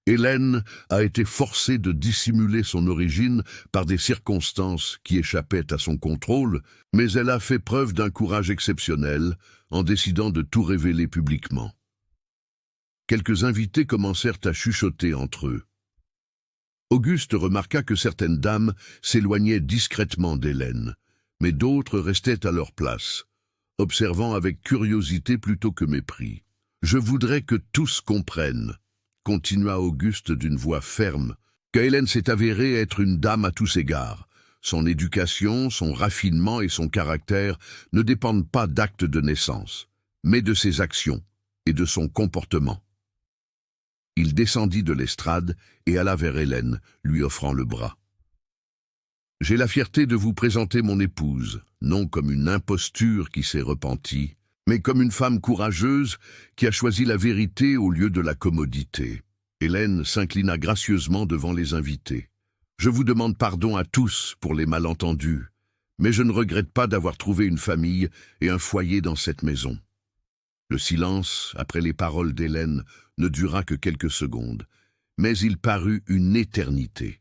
Hélène a été forcée de dissimuler son origine par des circonstances qui échappaient à son contrôle, mais elle a fait preuve d'un courage exceptionnel en décidant de tout révéler publiquement. Quelques invités commencèrent à chuchoter entre eux. Auguste remarqua que certaines dames s'éloignaient discrètement d'Hélène, mais d'autres restaient à leur place, observant avec curiosité plutôt que mépris. « Je voudrais que tous comprennent, » continua Auguste d'une voix ferme, « que Hélène s'est avérée être une dame à tous égards. Son éducation, son raffinement et son caractère ne dépendent pas d'actes de naissance, mais de ses actions et de son comportement. » Il descendit de l'estrade et alla vers Hélène, lui offrant le bras. « J'ai la fierté de vous présenter mon épouse, non comme une imposture qui s'est repentie, mais comme une femme courageuse qui a choisi la vérité au lieu de la commodité. » Hélène s'inclina gracieusement devant les invités. « Je vous demande pardon à tous pour les malentendus, mais je ne regrette pas d'avoir trouvé une famille et un foyer dans cette maison. » Le silence, après les paroles d'Hélène, ne dura que quelques secondes, mais il parut une éternité.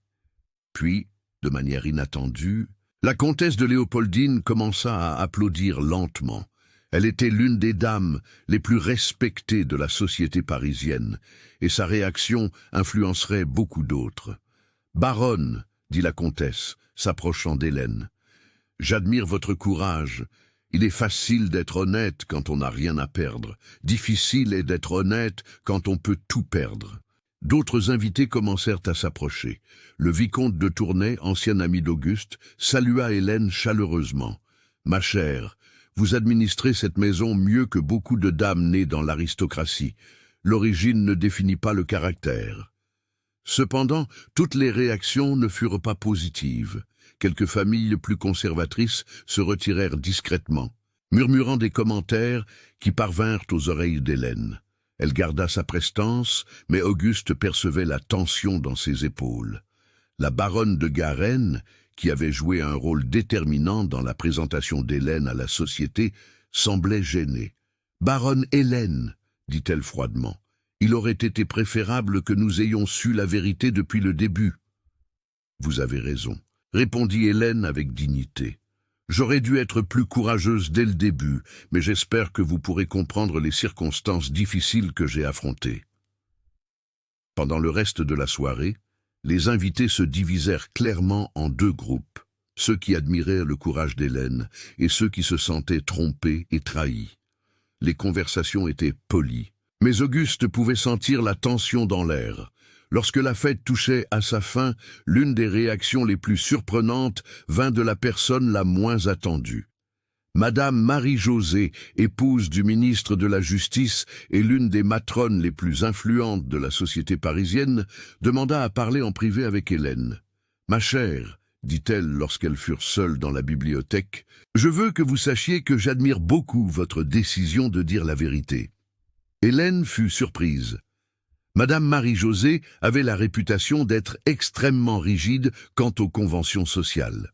Puis, de manière inattendue, la comtesse de Léopoldine commença à applaudir lentement. Elle était l'une des dames les plus respectées de la société parisienne, et sa réaction influencerait beaucoup d'autres. « Baronne, » dit la comtesse, s'approchant d'Hélène, « j'admire votre courage. Il est facile d'être honnête quand on n'a rien à perdre. Difficile est d'être honnête quand on peut tout perdre. » D'autres invités commencèrent à s'approcher. Le vicomte de Tournai, ancien ami d'Auguste, salua Hélène chaleureusement. « Ma chère, vous administrez cette maison mieux que beaucoup de dames nées dans l'aristocratie. L'origine ne définit pas le caractère. » Cependant, toutes les réactions ne furent pas positives. Quelques familles plus conservatrices se retirèrent discrètement, murmurant des commentaires qui parvinrent aux oreilles d'Hélène. Elle garda sa prestance, mais Auguste percevait la tension dans ses épaules. La baronne de Garenne, qui avait joué un rôle déterminant dans la présentation d'Hélène à la société, semblait gênée. « Baronne Hélène, » dit-elle froidement, « il aurait été préférable que nous ayons su la vérité depuis le début. »« Vous avez raison, » répondit Hélène avec dignité. « J'aurais dû être plus courageuse dès le début, mais j'espère que vous pourrez comprendre les circonstances difficiles que j'ai affrontées. » Pendant le reste de la soirée, les invités se divisèrent clairement en deux groupes, ceux qui admiraient le courage d'Hélène et ceux qui se sentaient trompés et trahis. Les conversations étaient polies, mais Auguste pouvait sentir la tension dans l'air. Lorsque la fête touchait à sa fin, l'une des réactions les plus surprenantes vint de la personne la moins attendue. Madame Marie-Josée, épouse du ministre de la Justice et l'une des matrones les plus influentes de la société parisienne, demanda à parler en privé avec Hélène. « Ma chère, » dit-elle lorsqu'elles furent seules dans la bibliothèque, « je veux que vous sachiez que j'admire beaucoup votre décision de dire la vérité. » Hélène fut surprise. Madame Marie-Josée avait la réputation d'être extrêmement rigide quant aux conventions sociales.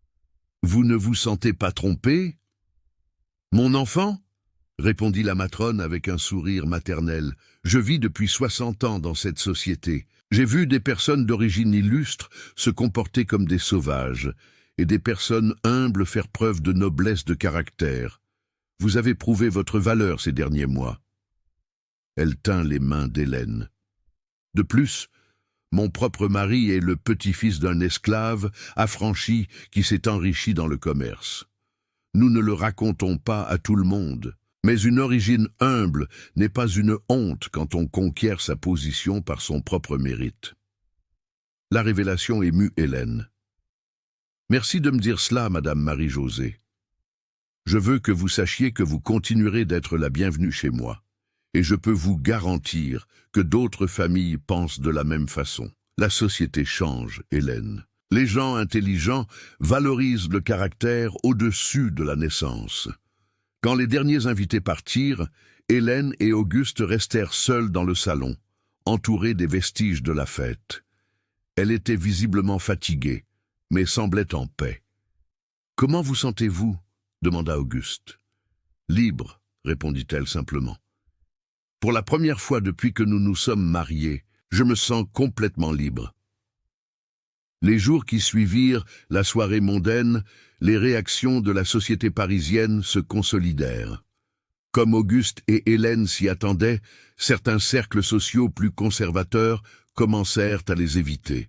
« Vous ne vous sentez pas trompée ? » « Mon enfant ?» répondit la matrone avec un sourire maternel. « Je vis depuis 60 ans dans cette société. J'ai vu des personnes d'origine illustre se comporter comme des sauvages, et des personnes humbles faire preuve de noblesse de caractère. Vous avez prouvé votre valeur ces derniers mois. » Elle tint les mains d'Hélène. « De plus, mon propre mari est le petit-fils d'un esclave affranchi qui s'est enrichi dans le commerce. Nous ne le racontons pas à tout le monde, mais une origine humble n'est pas une honte quand on conquiert sa position par son propre mérite. » La révélation émut Hélène. « Merci de me dire cela, Madame Marie-Josée. Je veux que vous sachiez que vous continuerez d'être la bienvenue chez moi, et je peux vous garantir que d'autres familles pensent de la même façon. La société change, Hélène. Les gens intelligents valorisent le caractère au-dessus de la naissance. » Quand les derniers invités partirent, Hélène et Auguste restèrent seuls dans le salon, entourés des vestiges de la fête. Elle était visiblement fatiguée, mais semblait en paix. « Comment vous sentez-vous » demanda Auguste. « Libre, » répondit-elle simplement. « Pour la première fois depuis que nous nous sommes mariés, Je me sens complètement libre. » Les jours qui suivirent la soirée mondaine, les réactions de la société parisienne se consolidèrent. Comme Auguste et Hélène s'y attendaient, certains cercles sociaux plus conservateurs commencèrent à les éviter.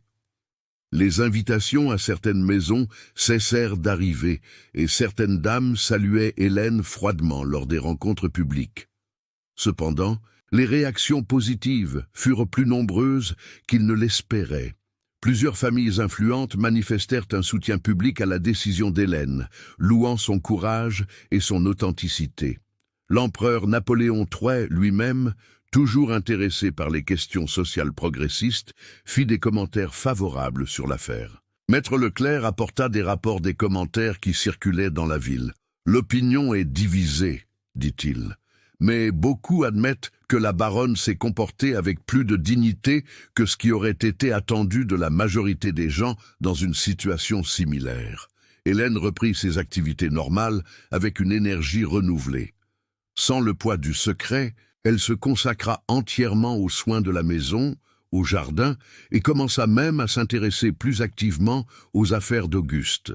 Les invitations à certaines maisons cessèrent d'arriver et certaines dames saluaient Hélène froidement lors des rencontres publiques. Cependant, les réactions positives furent plus nombreuses qu'ils ne l'espéraient. Plusieurs familles influentes manifestèrent un soutien public à la décision d'Hélène, louant son courage et son authenticité. L'empereur Napoléon III lui-même, toujours intéressé par les questions sociales progressistes, fit des commentaires favorables sur l'affaire. Maître Leclerc apporta des rapports des commentaires qui circulaient dans la ville. « L'opinion est divisée, dit-il. Mais beaucoup admettent que la baronne s'est comportée avec plus de dignité que ce qui aurait été attendu de la majorité des gens dans une situation similaire. » Hélène reprit ses activités normales avec une énergie renouvelée. Sans le poids du secret, elle se consacra entièrement aux soins de la maison, au jardin, et commença même à s'intéresser plus activement aux affaires d'Auguste.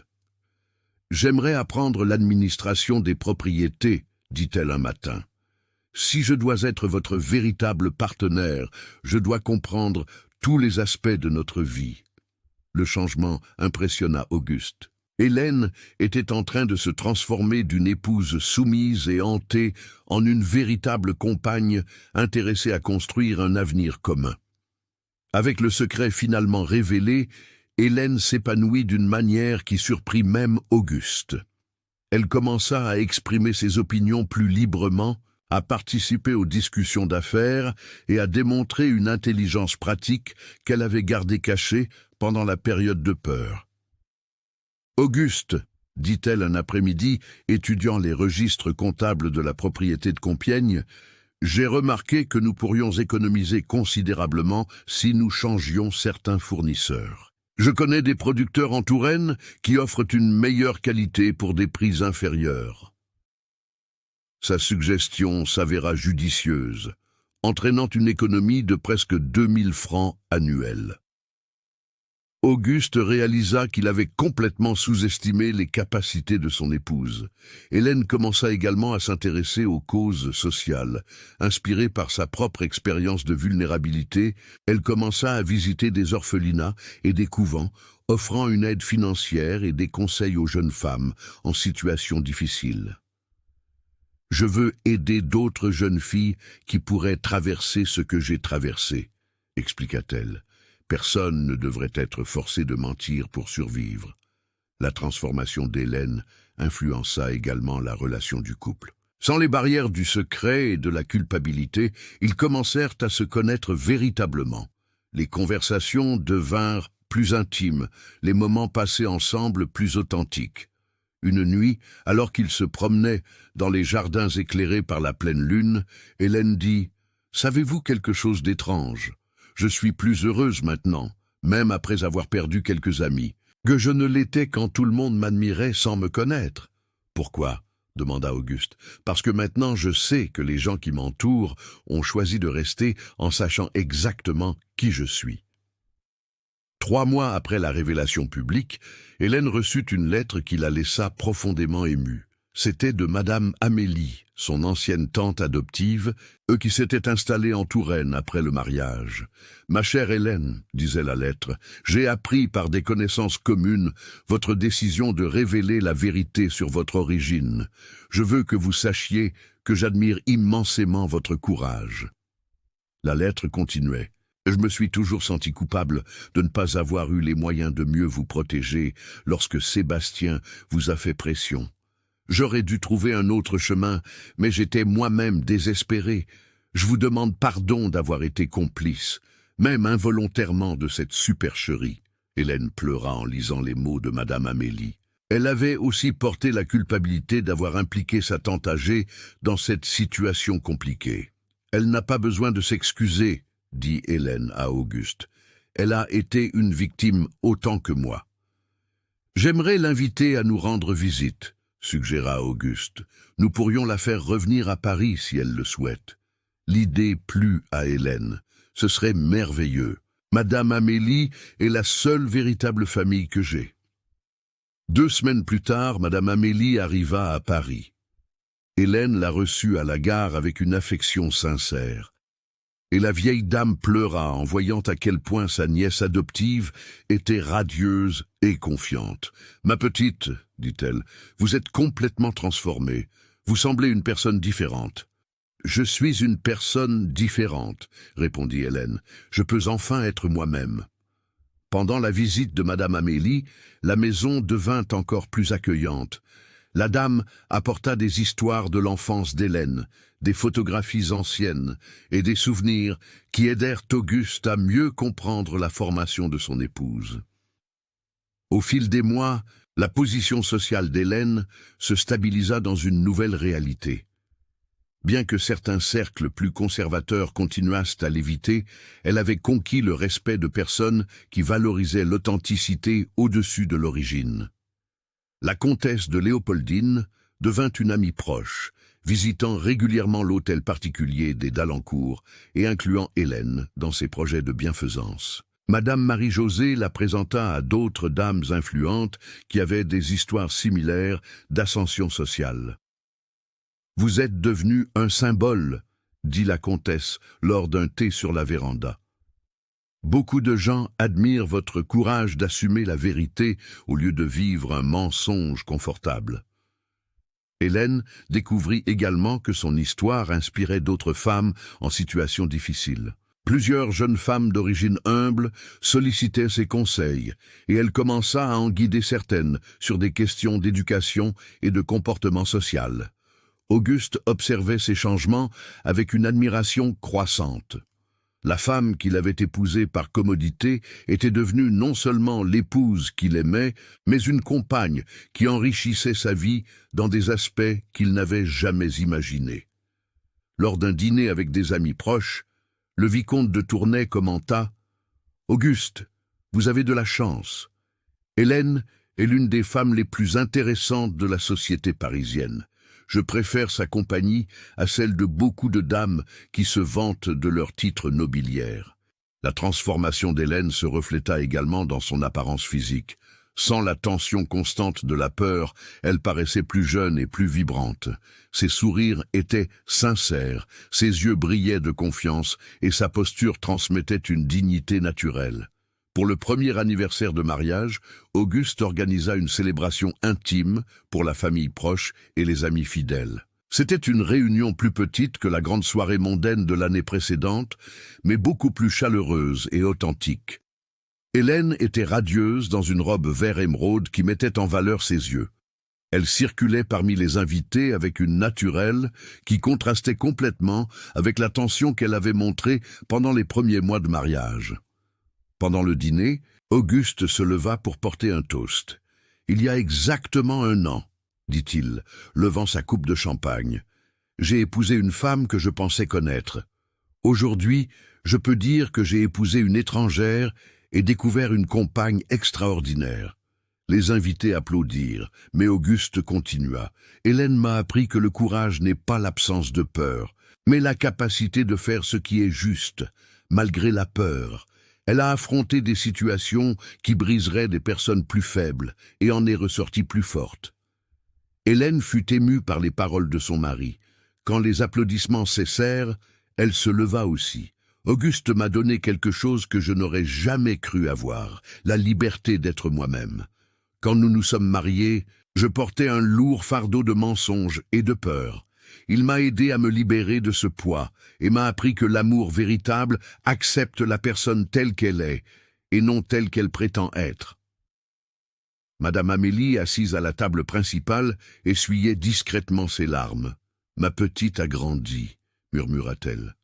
« J'aimerais apprendre l'administration des propriétés, dit-elle un matin. Si je dois être votre véritable partenaire, je dois comprendre tous les aspects de notre vie. » Le changement impressionna Auguste. Hélène était en train de se transformer d'une épouse soumise et hantée en une véritable compagne intéressée à construire un avenir commun. Avec le secret finalement révélé, Hélène s'épanouit d'une manière qui surprit même Auguste. Elle commença à exprimer ses opinions plus librement, à participer aux discussions d'affaires et à démontrer une intelligence pratique qu'elle avait gardée cachée pendant la période de peur. « Auguste, » dit-elle un après-midi, étudiant les registres comptables de la propriété de Compiègne, « j'ai remarqué que nous pourrions économiser considérablement si nous changions certains fournisseurs. Je connais des producteurs en Touraine qui offrent une meilleure qualité pour des prix inférieurs. » Sa suggestion s'avéra judicieuse, entraînant une économie de presque 2000 francs annuels. Auguste réalisa qu'il avait complètement sous-estimé les capacités de son épouse. Hélène commença également à s'intéresser aux causes sociales. Inspirée par sa propre expérience de vulnérabilité, elle commença à visiter des orphelinats et des couvents, offrant une aide financière et des conseils aux jeunes femmes en situation difficile. « Je veux aider d'autres jeunes filles qui pourraient traverser ce que j'ai traversé, » expliqua-t-elle. Personne ne devrait être forcé de mentir pour survivre. La transformation d'Hélène influença également la relation du couple. Sans les barrières du secret et de la culpabilité, ils commencèrent à se connaître véritablement. Les conversations devinrent plus intimes, les moments passés ensemble plus authentiques. Une nuit, alors qu'ils se promenaient dans les jardins éclairés par la pleine lune, Hélène dit « Savez-vous quelque chose d'étrange ? Je suis plus heureuse maintenant, même après avoir perdu quelques amis, que je ne l'étais quand tout le monde m'admirait sans me connaître. » « Pourquoi ?» demanda Auguste. « Parce que maintenant je sais que les gens qui m'entourent ont choisi de rester en sachant exactement qui je suis. » 3 mois après la révélation publique, Hélène reçut une lettre qui la laissa profondément émue. C'était de Madame Amélie, son ancienne tante adoptive, eux qui s'étaient installés en Touraine après le mariage. « Ma chère Hélène, disait la lettre, j'ai appris par des connaissances communes votre décision de révéler la vérité sur votre origine. Je veux que vous sachiez que j'admire immensément votre courage. » La lettre continuait. « Je me suis toujours senti coupable de ne pas avoir eu les moyens de mieux vous protéger lorsque Sébastien vous a fait pression. J'aurais dû trouver un autre chemin, mais j'étais moi-même désespéré. Je vous demande pardon d'avoir été complice, même involontairement, de cette supercherie. » Hélène pleura en lisant les mots de Madame Amélie. Elle avait aussi porté la culpabilité d'avoir impliqué sa tante âgée dans cette situation compliquée. « Elle n'a pas besoin de s'excuser, » dit Hélène à Auguste. « Elle a été une victime autant que moi. »« J'aimerais l'inviter à nous rendre visite, » suggéra Auguste. « Nous pourrions la faire revenir à Paris si elle le souhaite. » L'idée plut à Hélène. Ce serait merveilleux. Madame Amélie est la seule véritable famille que j'ai. 2 semaines plus tard, Madame Amélie arriva à Paris. Hélène la reçut à la gare avec une affection sincère. Et la vieille dame pleura en voyant à quel point sa nièce adoptive était radieuse et confiante. « Ma petite, dit-elle, vous êtes complètement transformée. Vous semblez une personne différente. » « Je suis une personne différente, répondit Hélène. Je peux enfin être moi-même. Pendant la visite de Madame Amélie, la maison devint encore plus accueillante. La dame apporta des histoires de l'enfance d'Hélène, des photographies anciennes et des souvenirs qui aidèrent Auguste à mieux comprendre la formation de son épouse. Au fil des mois, la position sociale d'Hélène se stabilisa dans une nouvelle réalité. Bien que certains cercles plus conservateurs continuassent à l'éviter, elle avait conquis le respect de personnes qui valorisaient l'authenticité au-dessus de l'origine. La comtesse de Léopoldine devint une amie proche, visitant régulièrement l'hôtel particulier des Dalencourt et incluant Hélène dans ses projets de bienfaisance. Madame Marie-Josée la présenta à d'autres dames influentes qui avaient des histoires similaires d'ascension sociale. « Vous êtes devenu un symbole, » dit la comtesse lors d'un thé sur la véranda. « Beaucoup de gens admirent votre courage d'assumer la vérité au lieu de vivre un mensonge confortable. » Hélène découvrit également que son histoire inspirait d'autres femmes en situation difficile. Plusieurs jeunes femmes d'origine humble sollicitaient ses conseils et elle commença à en guider certaines sur des questions d'éducation et de comportement social. Auguste observait ces changements avec une admiration croissante. La femme qu'il avait épousée par commodité était devenue non seulement l'épouse qu'il aimait, mais une compagne qui enrichissait sa vie dans des aspects qu'il n'avait jamais imaginés. Lors d'un dîner avec des amis proches, le vicomte de Tournai commenta « Auguste, vous avez de la chance. Hélène est l'une des femmes les plus intéressantes de la société parisienne. Je préfère sa compagnie à celle de beaucoup de dames qui se vantent de leurs titres nobiliaires. » La transformation d'Hélène se refléta également dans son apparence physique. Sans la tension constante de la peur, elle paraissait plus jeune et plus vibrante. Ses sourires étaient sincères, ses yeux brillaient de confiance et sa posture transmettait une dignité naturelle. Pour le premier anniversaire de mariage, Auguste organisa une célébration intime pour la famille proche et les amis fidèles. C'était une réunion plus petite que la grande soirée mondaine de l'année précédente, mais beaucoup plus chaleureuse et authentique. Hélène était radieuse dans une robe vert émeraude qui mettait en valeur ses yeux. Elle circulait parmi les invités avec une naturelle qui contrastait complètement avec la tension qu'elle avait montrée pendant les premiers mois de mariage. Pendant le dîner, Auguste se leva pour porter un toast. « Il y a exactement 1 an, dit-il, levant sa coupe de champagne. J'ai épousé une femme que je pensais connaître. Aujourd'hui, je peux dire que j'ai épousé une étrangère et découvert une compagne extraordinaire. » Les invités applaudirent, mais Auguste continua. « Hélène m'a appris que le courage n'est pas l'absence de peur, mais la capacité de faire ce qui est juste, malgré la peur. Elle a affronté des situations qui briseraient des personnes plus faibles et en est ressortie plus forte. » Hélène fut émue par les paroles de son mari. Quand les applaudissements cessèrent, elle se leva aussi. « Auguste m'a donné quelque chose que je n'aurais jamais cru avoir, la liberté d'être moi-même. Quand nous nous sommes mariés, je portais un lourd fardeau de mensonges et de peur. Il m'a aidé à me libérer de ce poids et m'a appris que l'amour véritable accepte la personne telle qu'elle est et non telle qu'elle prétend être. » Madame Amélie, assise à la table principale, essuyait discrètement ses larmes. « Ma petite a grandi, » murmura-t-elle.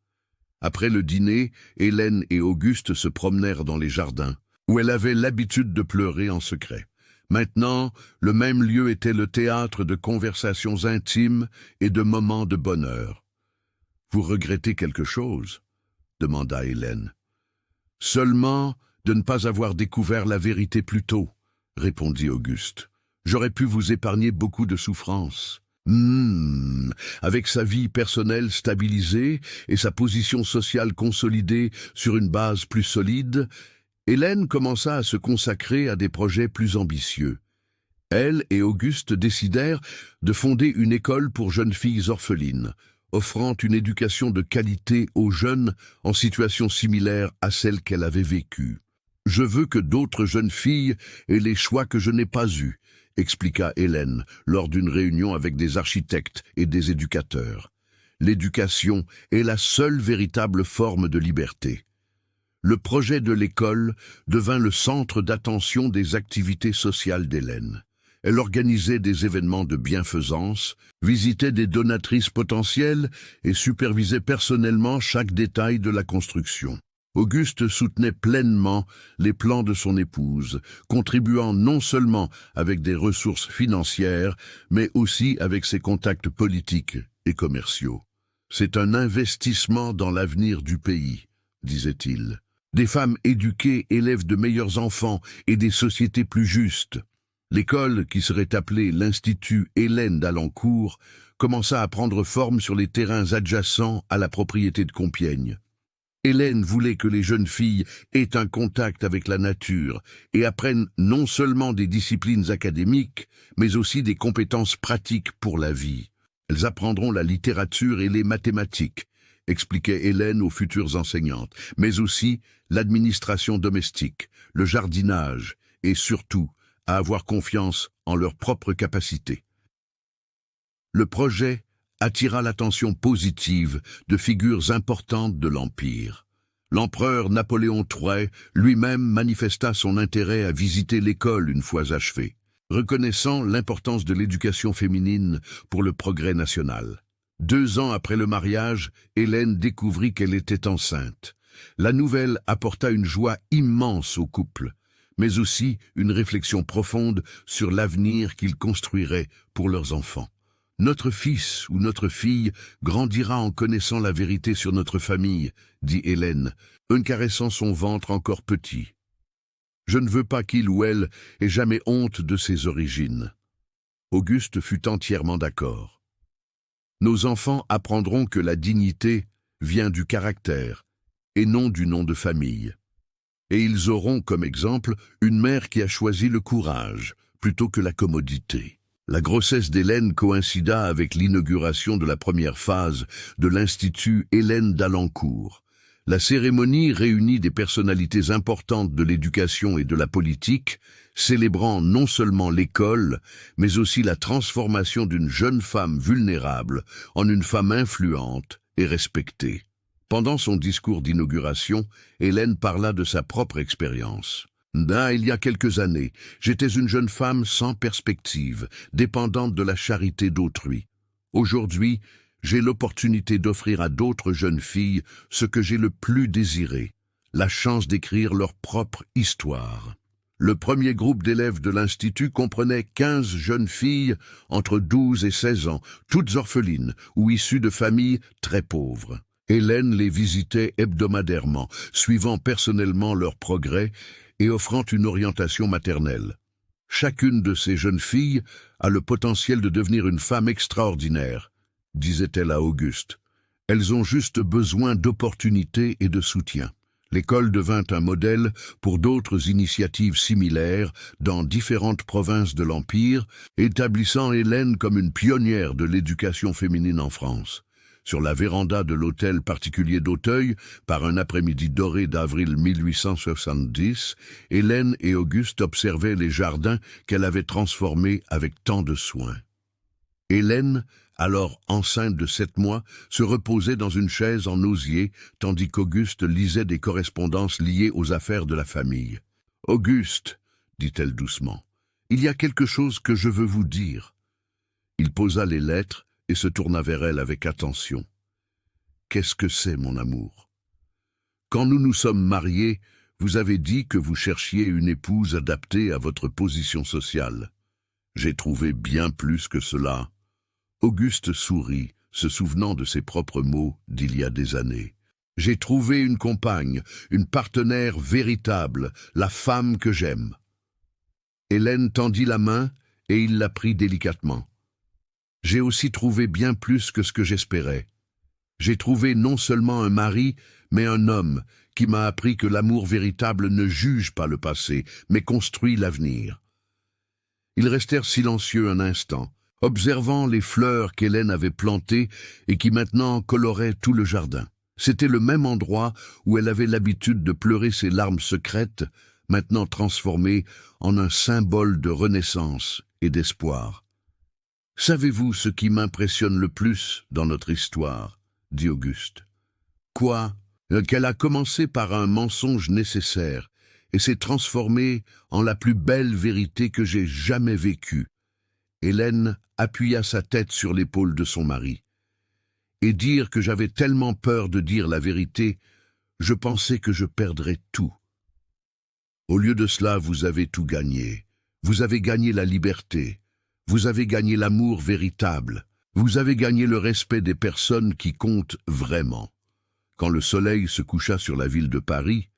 Après le dîner, Hélène et Auguste se promenèrent dans les jardins, où elle avait l'habitude de pleurer en secret. Maintenant, le même lieu était le théâtre de conversations intimes et de moments de bonheur. « Vous regrettez quelque chose ?» demanda Hélène. « Seulement de ne pas avoir découvert la vérité plus tôt, » répondit Auguste. « J'aurais pu vous épargner beaucoup de souffrances. » Avec sa vie personnelle stabilisée et sa position sociale consolidée sur une base plus solide, Hélène commença à se consacrer à des projets plus ambitieux. Elle et Auguste décidèrent de fonder une école pour jeunes filles orphelines, offrant une éducation de qualité aux jeunes en situation similaire à celle qu'elle avait vécue. « Je veux que d'autres jeunes filles aient les choix que je n'ai pas eus », expliqua Hélène lors d'une réunion avec des architectes et des éducateurs. L'éducation est la seule véritable forme de liberté. Le projet de l'école devint le centre d'attention des activités sociales d'Hélène. Elle organisait des événements de bienfaisance, visitait des donatrices potentielles et supervisait personnellement chaque détail de la construction. Auguste soutenait pleinement les plans de son épouse, contribuant non seulement avec des ressources financières, mais aussi avec ses contacts politiques et commerciaux. « C'est un investissement dans l'avenir du pays », disait-il. « Des femmes éduquées élèvent de meilleurs enfants et des sociétés plus justes. » L'école, qui serait appelée l'Institut Hélène d'Alencourt, commença à prendre forme sur les terrains adjacents à la propriété de Compiègne. Hélène voulait que les jeunes filles aient un contact avec la nature et apprennent non seulement des disciplines académiques, mais aussi des compétences pratiques pour la vie. Elles apprendront la littérature et les mathématiques, expliquait Hélène aux futures enseignantes, mais aussi l'administration domestique, le jardinage et surtout à avoir confiance en leurs propres capacités. Le projet attira l'attention positive de figures importantes de l'Empire. L'empereur Napoléon III lui-même manifesta son intérêt à visiter l'école une fois achevée, reconnaissant l'importance de l'éducation féminine pour le progrès national. 2 ans après le mariage, Hélène découvrit qu'elle était enceinte. La nouvelle apporta une joie immense au couple, mais aussi une réflexion profonde sur l'avenir qu'ils construiraient pour leurs enfants. « Notre fils ou notre fille grandira en connaissant la vérité sur notre famille, » dit Hélène, en caressant son ventre encore petit. « Je ne veux pas qu'il ou elle ait jamais honte de ses origines. » Auguste fut entièrement d'accord. « Nos enfants apprendront que la dignité vient du caractère et non du nom de famille. Et ils auront comme exemple une mère qui a choisi le courage plutôt que la commodité. » La grossesse d'Hélène coïncida avec l'inauguration de la première phase de l'Institut Hélène d'Alencourt. La cérémonie réunit des personnalités importantes de l'éducation et de la politique, célébrant non seulement l'école, mais aussi la transformation d'une jeune femme vulnérable en une femme influente et respectée. Pendant son discours d'inauguration, Hélène parla de sa propre expérience. Il y a quelques années, j'étais une jeune femme sans perspective, dépendante de la charité d'autrui. Aujourd'hui, j'ai l'opportunité d'offrir à d'autres jeunes filles ce que j'ai le plus désiré, la chance d'écrire leur propre histoire. Le premier groupe d'élèves de l'Institut comprenait 15 jeunes filles entre 12 et 16 ans, toutes orphelines ou issues de familles très pauvres. Hélène les visitait hebdomadairement, suivant personnellement leurs progrès et offrant une orientation maternelle. Chacune de ces jeunes filles a le potentiel de devenir une femme extraordinaire, disait-elle à Auguste. Elles ont juste besoin d'opportunités et de soutien. L'école devint un modèle pour d'autres initiatives similaires dans différentes provinces de l'Empire, établissant Hélène comme une pionnière de l'éducation féminine en France. Sur la véranda de l'hôtel particulier d'Auteuil, par un après-midi doré d'avril 1870, Hélène et Auguste observaient les jardins qu'elle avait transformés avec tant de soin. Hélène, alors enceinte de 7 mois, se reposait dans une chaise en osier, tandis qu'Auguste lisait des correspondances liées aux affaires de la famille. « Auguste, » dit-elle doucement, « il y a quelque chose que je veux vous dire. » Il posa les lettres et se tourna vers elle avec attention. « Qu'est-ce que c'est, mon amour ? Quand nous nous sommes mariés, vous avez dit que vous cherchiez une épouse adaptée à votre position sociale. J'ai trouvé bien plus que cela. » Auguste sourit, se souvenant de ses propres mots d'il y a des années. « J'ai trouvé une compagne, une partenaire véritable, la femme que j'aime. » Hélène tendit la main et il la prit délicatement. « j'ai aussi trouvé bien plus que ce que j'espérais. J'ai trouvé non seulement un mari, mais un homme qui m'a appris que l'amour véritable ne juge pas le passé, mais construit l'avenir. » Ils restèrent silencieux un instant, observant les fleurs qu'Hélène avait plantées et qui maintenant coloraient tout le jardin. C'était le même endroit où elle avait l'habitude de pleurer ses larmes secrètes, maintenant transformées en un symbole de renaissance et d'espoir. « Savez-vous ce qui m'impressionne le plus dans notre histoire ?» dit Auguste. « Quoi ? Qu'elle a commencé par un mensonge nécessaire et s'est transformée en la plus belle vérité que j'ai jamais vécue. » Hélène appuya sa tête sur l'épaule de son mari. « Et dire que j'avais tellement peur de dire la vérité, je pensais que je perdrais tout. Au lieu de cela, vous avez tout gagné. Vous avez gagné la liberté. Vous avez gagné l'amour véritable. Vous avez gagné le respect des personnes qui comptent vraiment. » Quand le soleil se coucha sur la ville de Paris,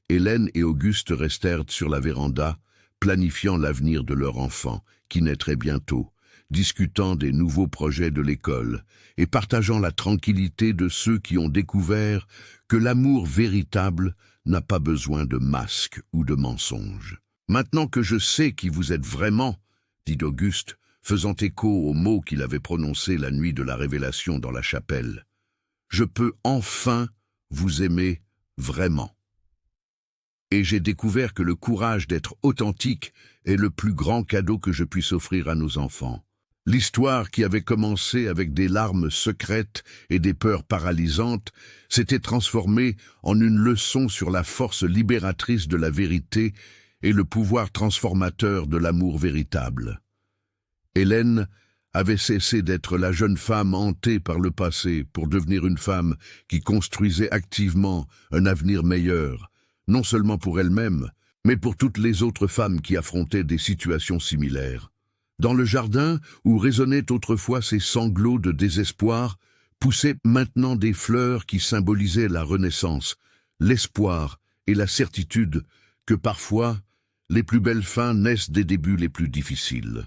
Hélène et Auguste restèrent sur la véranda, planifiant l'avenir de leur enfant, qui naîtrait bientôt, discutant des nouveaux projets de l'école et partageant la tranquillité de ceux qui ont découvert que l'amour véritable n'a pas besoin de masques ou de mensonges. « Maintenant que je sais qui vous êtes vraiment, » dit Auguste, faisant écho aux mots qu'il avait prononcés la nuit de la révélation dans la chapelle, « je peux enfin vous aimer vraiment. Et j'ai découvert que le courage d'être authentique est le plus grand cadeau que je puisse offrir à nos enfants. » L'histoire qui avait commencé avec des larmes secrètes et des peurs paralysantes s'était transformée en une leçon sur la force libératrice de la vérité et le pouvoir transformateur de l'amour véritable. Hélène avait cessé d'être la jeune femme hantée par le passé pour devenir une femme qui construisait activement un avenir meilleur, non seulement pour elle-même, mais pour toutes les autres femmes qui affrontaient des situations similaires. Dans le jardin, où résonnaient autrefois ces sanglots de désespoir, poussaient maintenant des fleurs qui symbolisaient la renaissance, l'espoir et la certitude que parfois, les plus belles fins naissent des débuts les plus difficiles.